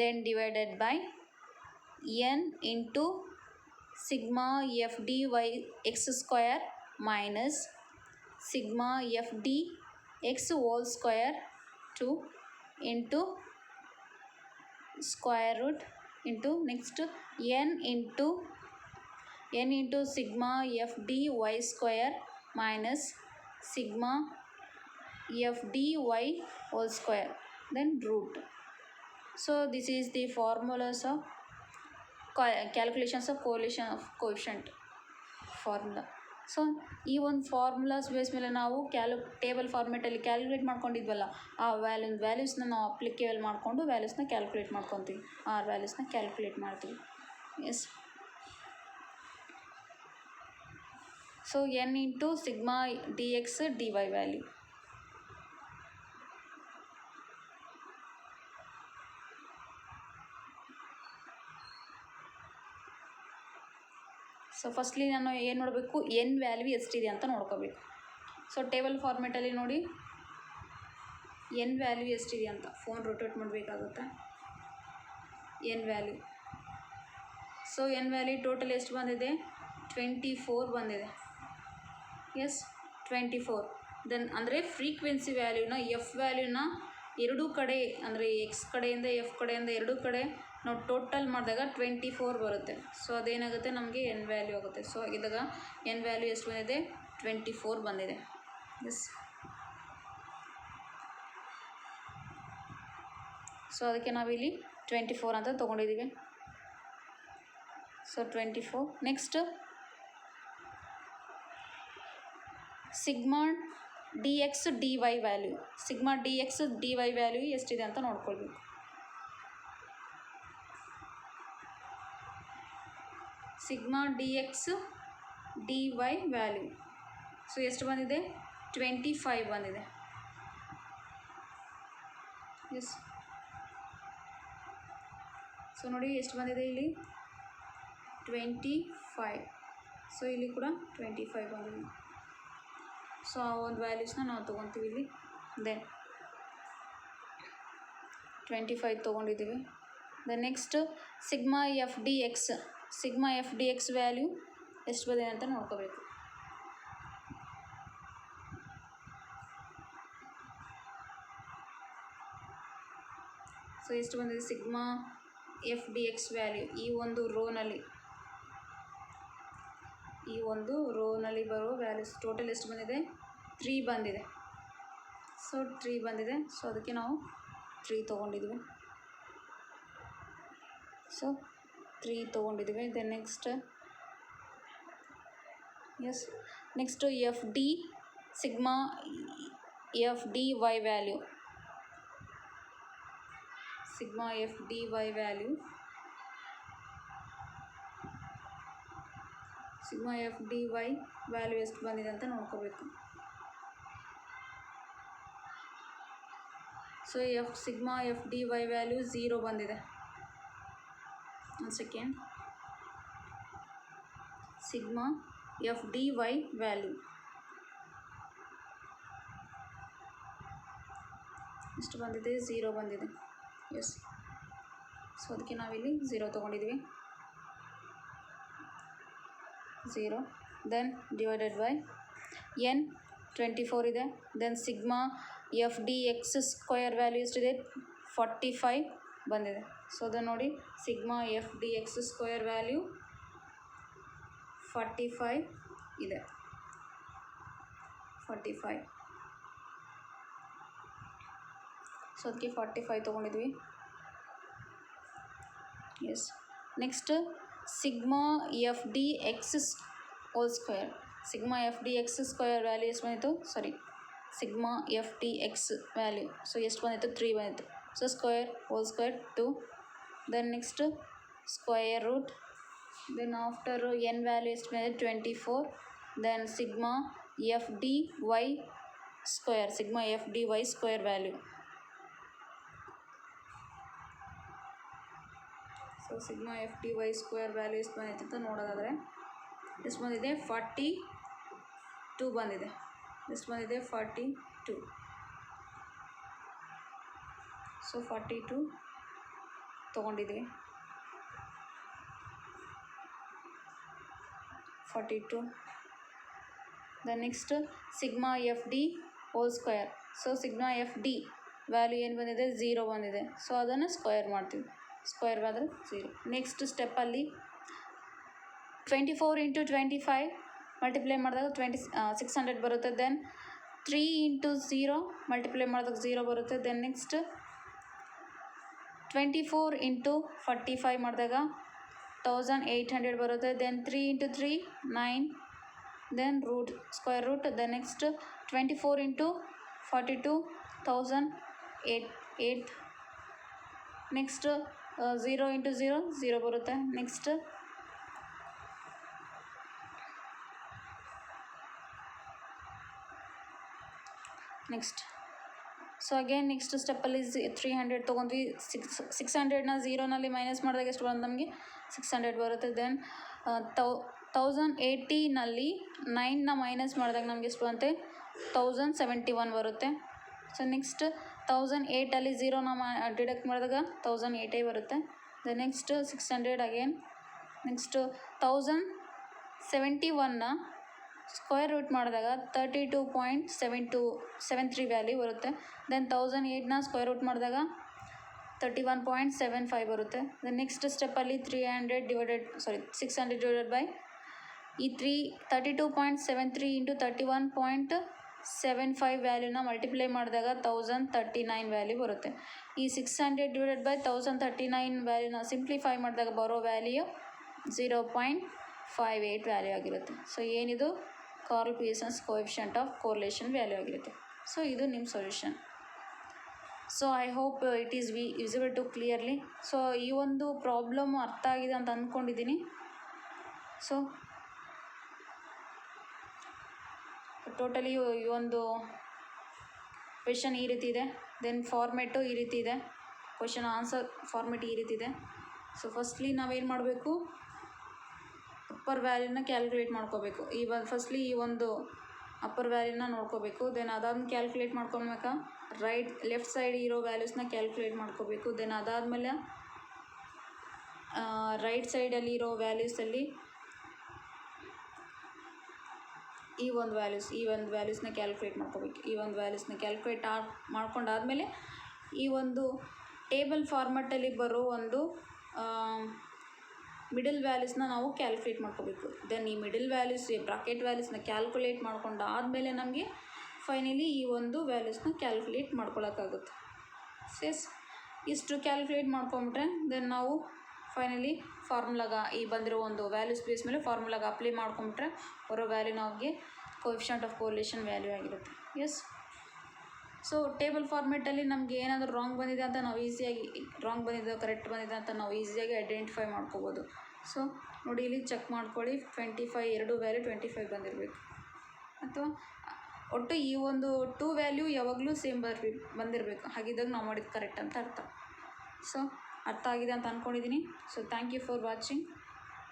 then divided by n into sigma f dy x square minus sigma f dx whole square 2 into square root into next n into sigma f dy square minus sigma f dy whole square, then root. So this is the formulas of calculations of correlation of coefficient formula. So ಈ ಒಂದು formulas base ಮೇಲೆ ನಾವು table ಫಾರ್ಮೆಟಲ್ಲಿ calculate ಮಾಡ್ಕೊಂಡಿದ್ವಲ್ಲ, ಆ ವ್ಯಾಲ್ಯೂಸ್ನ ನಾವು applicable ಮಾಡಿಕೊಂಡು ವ್ಯಾಲ್ಯೂಸ್ನ calculate ಮಾಡ್ಕೊತೀವಿ, ಆ ವ್ಯಾಲ್ಯೂಸ್ನ ಕ್ಯಾಲ್ಕುಲೇಟ್ ಮಾಡ್ತೀವಿ. Yes. So n into sigma D X D Y value. So firstly ನಾನು ಏನು ನೋಡಬೇಕು, ಎನ್ ವ್ಯಾಲ್ಯೂ ಎಷ್ಟಿದೆ ಅಂತ ನೋಡ್ಕೋಬೇಕು. ಸೊ ಟೇಬಲ್ ಫಾರ್ಮೆಟಲ್ಲಿ ನೋಡಿ ಎನ್ ವ್ಯಾಲ್ಯೂ ಎಷ್ಟಿದೆ ಅಂತ ಫೋನ್ ರೊಟೇಟ್ ಮಾಡಬೇಕಾಗುತ್ತೆ. N value, so N value total ಎಷ್ಟು ಬಂದಿದೆ, 24 ಬಂದಿದೆ. ಎಸ್, 24. ದೆನ್ ಅಂದರೆ ಫ್ರೀಕ್ವೆನ್ಸಿ ವ್ಯಾಲ್ಯೂನ ಎಫ್ ವ್ಯಾಲ್ಯೂನ ಎರಡೂ ಕಡೆ ಅಂದರೆ ಎಕ್ಸ್ ಕಡೆಯಿಂದ ಎಫ್ ಕಡೆಯಿಂದ ಎರಡೂ ಕಡೆ ನಾವು ಟೋಟಲ್ ಮಾಡಿದಾಗ 24 ಬರುತ್ತೆ. ಸೊ ಅದೇನಾಗುತ್ತೆ, ನಮಗೆ ಎನ್ ವ್ಯಾಲ್ಯೂ ಆಗುತ್ತೆ. ಸೊ ಆಗಿದ್ದಾಗ ಎನ್ ವ್ಯಾಲ್ಯೂ ಎಷ್ಟು ಬಂದಿದೆ, 24 ಬಂದಿದೆ. ಎಸ್. ಸೊ ಅದಕ್ಕೆ ನಾವಿಲ್ಲಿ 24 ಅಂತ ತೊಗೊಂಡಿದ್ದೀವಿ. So 24. Next sigma D X D Y value, sigma D X D Y value ಎಷ್ಟಿದೆ ಅಂತ ನೋಡ್ಕೊಳ್ಬೇಕು. Sigma D X D Y value so ಎಷ್ಟು ಬಂದಿದೆ, 25 ಬಂದಿದೆ. ಎಸ್. ಸೊ ನೋಡಿ ಎಷ್ಟು ಬಂದಿದೆ ಇಲ್ಲಿ, 25. ಸೊ ಇಲ್ಲಿ ಕೂಡ 25 ಬಂದಿದೆ. ಸೊ ಆ ಒಂದು ವ್ಯಾಲ್ಯೂಸ್ನ ನಾವು ತೊಗೊತೀವಿ ಇಲ್ಲಿ. ದೆನ್ 25 ತೊಗೊಂಡಿದ್ದೀವಿ. Then next sigma F D X, sigma F D X value ಎಷ್ಟು ಬಂದಿದೆ ಅಂತ ನೋಡ್ಕೋಬೇಕು. ಸೊ ಎಷ್ಟು ಬಂದಿದೆ sigma F D X value ಈ ಒಂದು ರೋನಲ್ಲಿ ಬರೋ ವ್ಯಾಲ್ಯೂಸ್ ಟೋಟಲ್ ಎಷ್ಟು ಬಂದಿದೆ, 3 ಬಂದಿದೆ. ಸೊ 3 ಬಂದಿದೆ. ಸೊ ಅದಕ್ಕೆ ನಾವು 3 ತೊಗೊಂಡಿದ್ವಿ. ಸೊ 3 ತೊಗೊಂಡಿದ್ದೀವಿ. Then next yes, next f d sigma F D Y value, sigma F D Y value, sigma F D Y value ಎಷ್ಟು ಬಂದಿದೆ ಅಂತ ನೋಡ್ಕೋಬೇಕು. So sigma F D Y value 0 ಬಂದಿದೆ. ಒಂದು second. Sigma F D Y value ಎಷ್ಟು ಬಂದಿದೆ, 0 ಬಂದಿದೆ. Yes. So ಅದಕ್ಕೆ ನಾವಿಲ್ಲಿ 0 ತೊಗೊಂಡಿದ್ವಿ. 0. ದೆನ್ ಡಿವೈಡೆಡ್ ಬೈ ಎನ್ 24 ಇದೆ. Then sigma F D x square value ಎಷ್ಟಿದೆ, 45 ಬಂದಿದೆ. ಸೊ ಅದನ್ನು ನೋಡಿ, sigma F D x square value 45 ಇದೆ. 45. ಸೊ ಅದಕ್ಕೆ 45 ತೊಗೊಂಡಿದ್ವಿ. Yes. Next sigma F D x whole square, sigma F D X square value ಎಷ್ಟು ಬಂದಿತ್ತು, sigma F D X value so ಎಷ್ಟು ಬಂದಿತ್ತು, 3 ಬಂದಿತ್ತು. So square whole square 2. Then next square root then after n value estimated 24, then sigma f d y square, sigma f d y square value. So sigma F D Y square value ಎಷ್ಟು ಬಂದೈತೆ ಅಂತ ನೋಡೋದಾದರೆ ಎಷ್ಟು ಬಂದಿದೆ 42 ಬಂದಿದೆ. ಎಷ್ಟು ಬಂದಿದೆ 42. So 42 ತೊಗೊಂಡಿದ್ದೀವಿ. 42. The next sigma F D whole square. So sigma F D value ಏನು ಬಂದಿದೆ 0 ಬಂದಿದೆ. ಸೊ ಅದನ್ನು ಸ್ಕ್ವೇರ್ ಮಾಡ್ತೀವಿ. ಸ್ಕ್ವೇರ್ ಆದರೆ 0. ನೆಕ್ಸ್ಟ್ ಸ್ಟೆಪ್ಪಲ್ಲಿ 24 × 25 ಮಲ್ಟಿಪ್ಲೈ ಮಾಡಿದಾಗ 600 ಬರುತ್ತೆ. ದೆನ್ 3 × 0 ಮಲ್ಟಿಪ್ಲೈ ಮಾಡಿದಾಗ 0 ಬರುತ್ತೆ. ದೆನ್ ನೆಕ್ಸ್ಟ್ 24 × 45 ಮಾಡಿದಾಗ 1800 ಬರುತ್ತೆ. Then 3 × 3 9. Then root square root. Then next 24 × 42 1008. Next 0 × 0 0 ಬರುತ್ತೆ. ನೆಕ್ಸ್ಟ್ ಸೊ ಅಗೇನ್ ನೆಕ್ಸ್ಟ್ ಸ್ಟೆಪ್ಪಲ್ಲಿ 300 ತೊಗೊಂಡ್ವಿ. 600ನ 0ನಲ್ಲಿ ಮೈನಸ್ ಮಾಡಿದಾಗ ಎಷ್ಟು ಬರುತ್ತೆ ನಮಗೆ 600 ಬರುತ್ತೆ. ದೆನ್ 1080ನಲ್ಲಿ 9ನ ಮೈನಸ್ ಮಾಡಿದಾಗ ನಮಗೆ ಎಷ್ಟು ಬರುತ್ತೆ 1071 ಬರುತ್ತೆ. ಸೊ ನೆಕ್ಸ್ಟ್ 1008ಅಲ್ಲಿ 0ನ ಡಿಡಕ್ಟ್ ಮಾಡಿದಾಗ 1008 ಬರುತ್ತೆ. The next 600 again. ನೆಕ್ಸ್ಟ್ 1071ನ ಸ್ಕ್ವೇರ್ ರೂಟ್ ಮಾಡಿದಾಗ 32.73 ವ್ಯಾಲ್ಯೂ ಬರುತ್ತೆ. ದೆನ್ 1008ನ ಸ್ಕ್ವೇರ್ ರೂಟ್ ಮಾಡಿದಾಗ 31.75 ಬರುತ್ತೆ. ದೆನ್ ನೆಕ್ಸ್ಟ್ ಸ್ಟೆಪ್ಪಲ್ಲಿ 600 ಡಿವೈಡೆಡ್ ಬೈ ಈ 32.73 × 31.75 ವ್ಯಾಲ್ಯೂನ ಮಲ್ಟಿಪ್ಲೈ ಮಾಡಿದಾಗ 1039 ವ್ಯಾಲ್ಯೂ ಬರುತ್ತೆ. ಈ 600 ಡಿವೈಡೆಡ್ ಬೈ 1039 ವ್ಯಾಲ್ಯೂನ ಸಿಂಪ್ಲಿಫೈ ಮಾಡಿದಾಗ ಬರೋ ವ್ಯಾಲ್ಯೂ 0.58 ವ್ಯಾಲ್ಯೂ ಆಗಿರುತ್ತೆ. ಸೊ ಏನಿದು Karl Pearson's coefficient of correlation value ಆಗಿರುತ್ತೆ. ಸೊ ಇದು ನಿಮ್ಮ solution. So I hope it is visible to clearly. So ಈ ಒಂದು ಪ್ರಾಬ್ಲಮ್ ಅರ್ಥ ಆಗಿದೆ ಅಂತ ಅಂದ್ಕೊಂಡಿದ್ದೀನಿ. ಸೊ ಟೋಟಲಿ ಈ ಒಂದು ಕ್ವೆಶನ್ ಈ ರೀತಿ ಇದೆ. ದೆನ್ ಫಾರ್ಮೆಟು ಈ ರೀತಿ ಇದೆ. ಕ್ವೆಶನ್ ಆನ್ಸರ್ ಫಾರ್ಮೆಟ್ ಈ ರೀತಿ ಇದೆ. ಸೊ ಫಸ್ಟ್ಲಿ ನಾವೇನು ಮಾಡಬೇಕು, ಅಪ್ಪರ್ ವ್ಯಾಲ್ಯೂನ ಕ್ಯಾಲ್ಕುಲೇಟ್ ಮಾಡ್ಕೋಬೇಕು. ಫಸ್ಟ್ಲಿ ಈ ಒಂದು ಅಪ್ಪರ್ ವ್ಯಾಲ್ಯೂನ ನೋಡ್ಕೋಬೇಕು. ದೆನ್ ಅದಾದ್ಮೇಲೆ ಕ್ಯಾಲ್ಕುಲೇಟ್ ಮಾಡ್ಕೊಬೇಕಾ ಲೆಫ್ಟ್ ಸೈಡ್ ಇರೋ ವ್ಯಾಲ್ಯೂಸ್ನ ಕ್ಯಾಲ್ಕುಲೇಟ್ ಮಾಡ್ಕೋಬೇಕು. ದೆನ್ ಅದಾದಮೇಲೆ ರೈಟ್ ಸೈಡಲ್ಲಿ ಇರೋ ವ್ಯಾಲ್ಯೂಸಲ್ಲಿ ಈ ಒಂದು ವ್ಯಾಲ್ಯೂಸ್ನ ಕ್ಯಾಲ್ಕುಲೇಟ್ ಮಾಡ್ಕೋಬೇಕು. ಈ ಒಂದು ವ್ಯಾಲ್ಯೂಸ್ನ ಕ್ಯಾಲ್ಕುಲೇಟ್ ಮಾಡ್ಕೊಂಡಾದಮೇಲೆ ಈ ಒಂದು ಟೇಬಲ್ ಫಾರ್ಮೆಟಲ್ಲಿ ಬರೋ ಒಂದು ಮಿಡಲ್ ವ್ಯಾಲ್ಯೂಸ್ನ ನಾವು ಕ್ಯಾಲ್ಕುಲೇಟ್ ಮಾಡ್ಕೋಬೇಕು. ದೆನ್ ಈ ಮಿಡಲ್ ವ್ಯಾಲ್ಯೂಸ್ ಬ್ರಾಕೆಟ್ ವ್ಯಾಲ್ಯೂಸ್ನ ಕ್ಯಾಲ್ಕುಲೇಟ್ ಮಾಡ್ಕೊಂಡಾದಮೇಲೆ ನಮಗೆ ಫೈನಲಿ ಈ ಒಂದು ವ್ಯಾಲ್ಯೂಸ್ನ ಕ್ಯಾಲ್ಕುಲೇಟ್ ಮಾಡ್ಕೊಳಕ್ಕಾಗುತ್ತೆ. ಇಷ್ಟು ಕ್ಯಾಲ್ಕುಲೇಟ್ ಮಾಡ್ಕೊಂಬಿಟ್ರೆ ದೆನ್ ನಾವು ಫೈನಲಿ ಫಾರ್ಮುಲಾಗ ಈ ಬಂದಿರೋ ಒಂದು ವ್ಯಾಲ್ಯೂಸ್ ಬೇಸ್ ಮೇಲೆ ಫಾರ್ಮುಲಾಗ ಅಪ್ಲೈ ಮಾಡ್ಕೊಂಬಿಟ್ರೆ ಬರೋ ವ್ಯಾಲ್ಯೂ ನಮಗೆ ಕೋಎಫಿಷಿಯಂಟ್ ಆಫ್ ಕೋರಿಲೇಷನ್ ವ್ಯಾಲ್ಯೂ ಆಗಿರುತ್ತೆ. ಎಸ್. ಸೊ ಟೇಬಲ್ ಫಾರ್ಮೆಟಲ್ಲಿ ನಮಗೆ ಏನಾದರೂ ರಾಂಗ್ ಬಂದಿದೆ ಅಂತ ನಾವು ಈಸಿಯಾಗಿ ಕರೆಕ್ಟ್ ಬಂದಿದೆ ಅಂತ ನಾವು ಈಸಿಯಾಗಿ ಐಡೆಂಟಿಫೈ ಮಾಡ್ಕೋಬೋದು. ಸೊ ನೋಡಿ ಇಲ್ಲಿ ಚೆಕ್ ಮಾಡ್ಕೊಳ್ಳಿ. 25 ಎರಡು ವ್ಯಾಲ್ಯೂ 25 ಬಂದಿರಬೇಕು. ಅಥವಾ ಒಟ್ಟು ಈ ಒಂದು 2 ವ್ಯಾಲ್ಯೂ ಯಾವಾಗಲೂ ಸೇಮ್ ಬಂದಿರಬೇಕು. ಹಾಗಿದ್ದಾಗ ನಾವು ಮಾಡಿದ್ದು ಕರೆಕ್ಟ್ ಅಂತ ಅರ್ಥ. ಸೊ ಅರ್ಥ ಆಗಿದೆ ಅಂತ ಅಂದ್ಕೊಂಡಿದ್ದೀನಿ. So thank you for watching.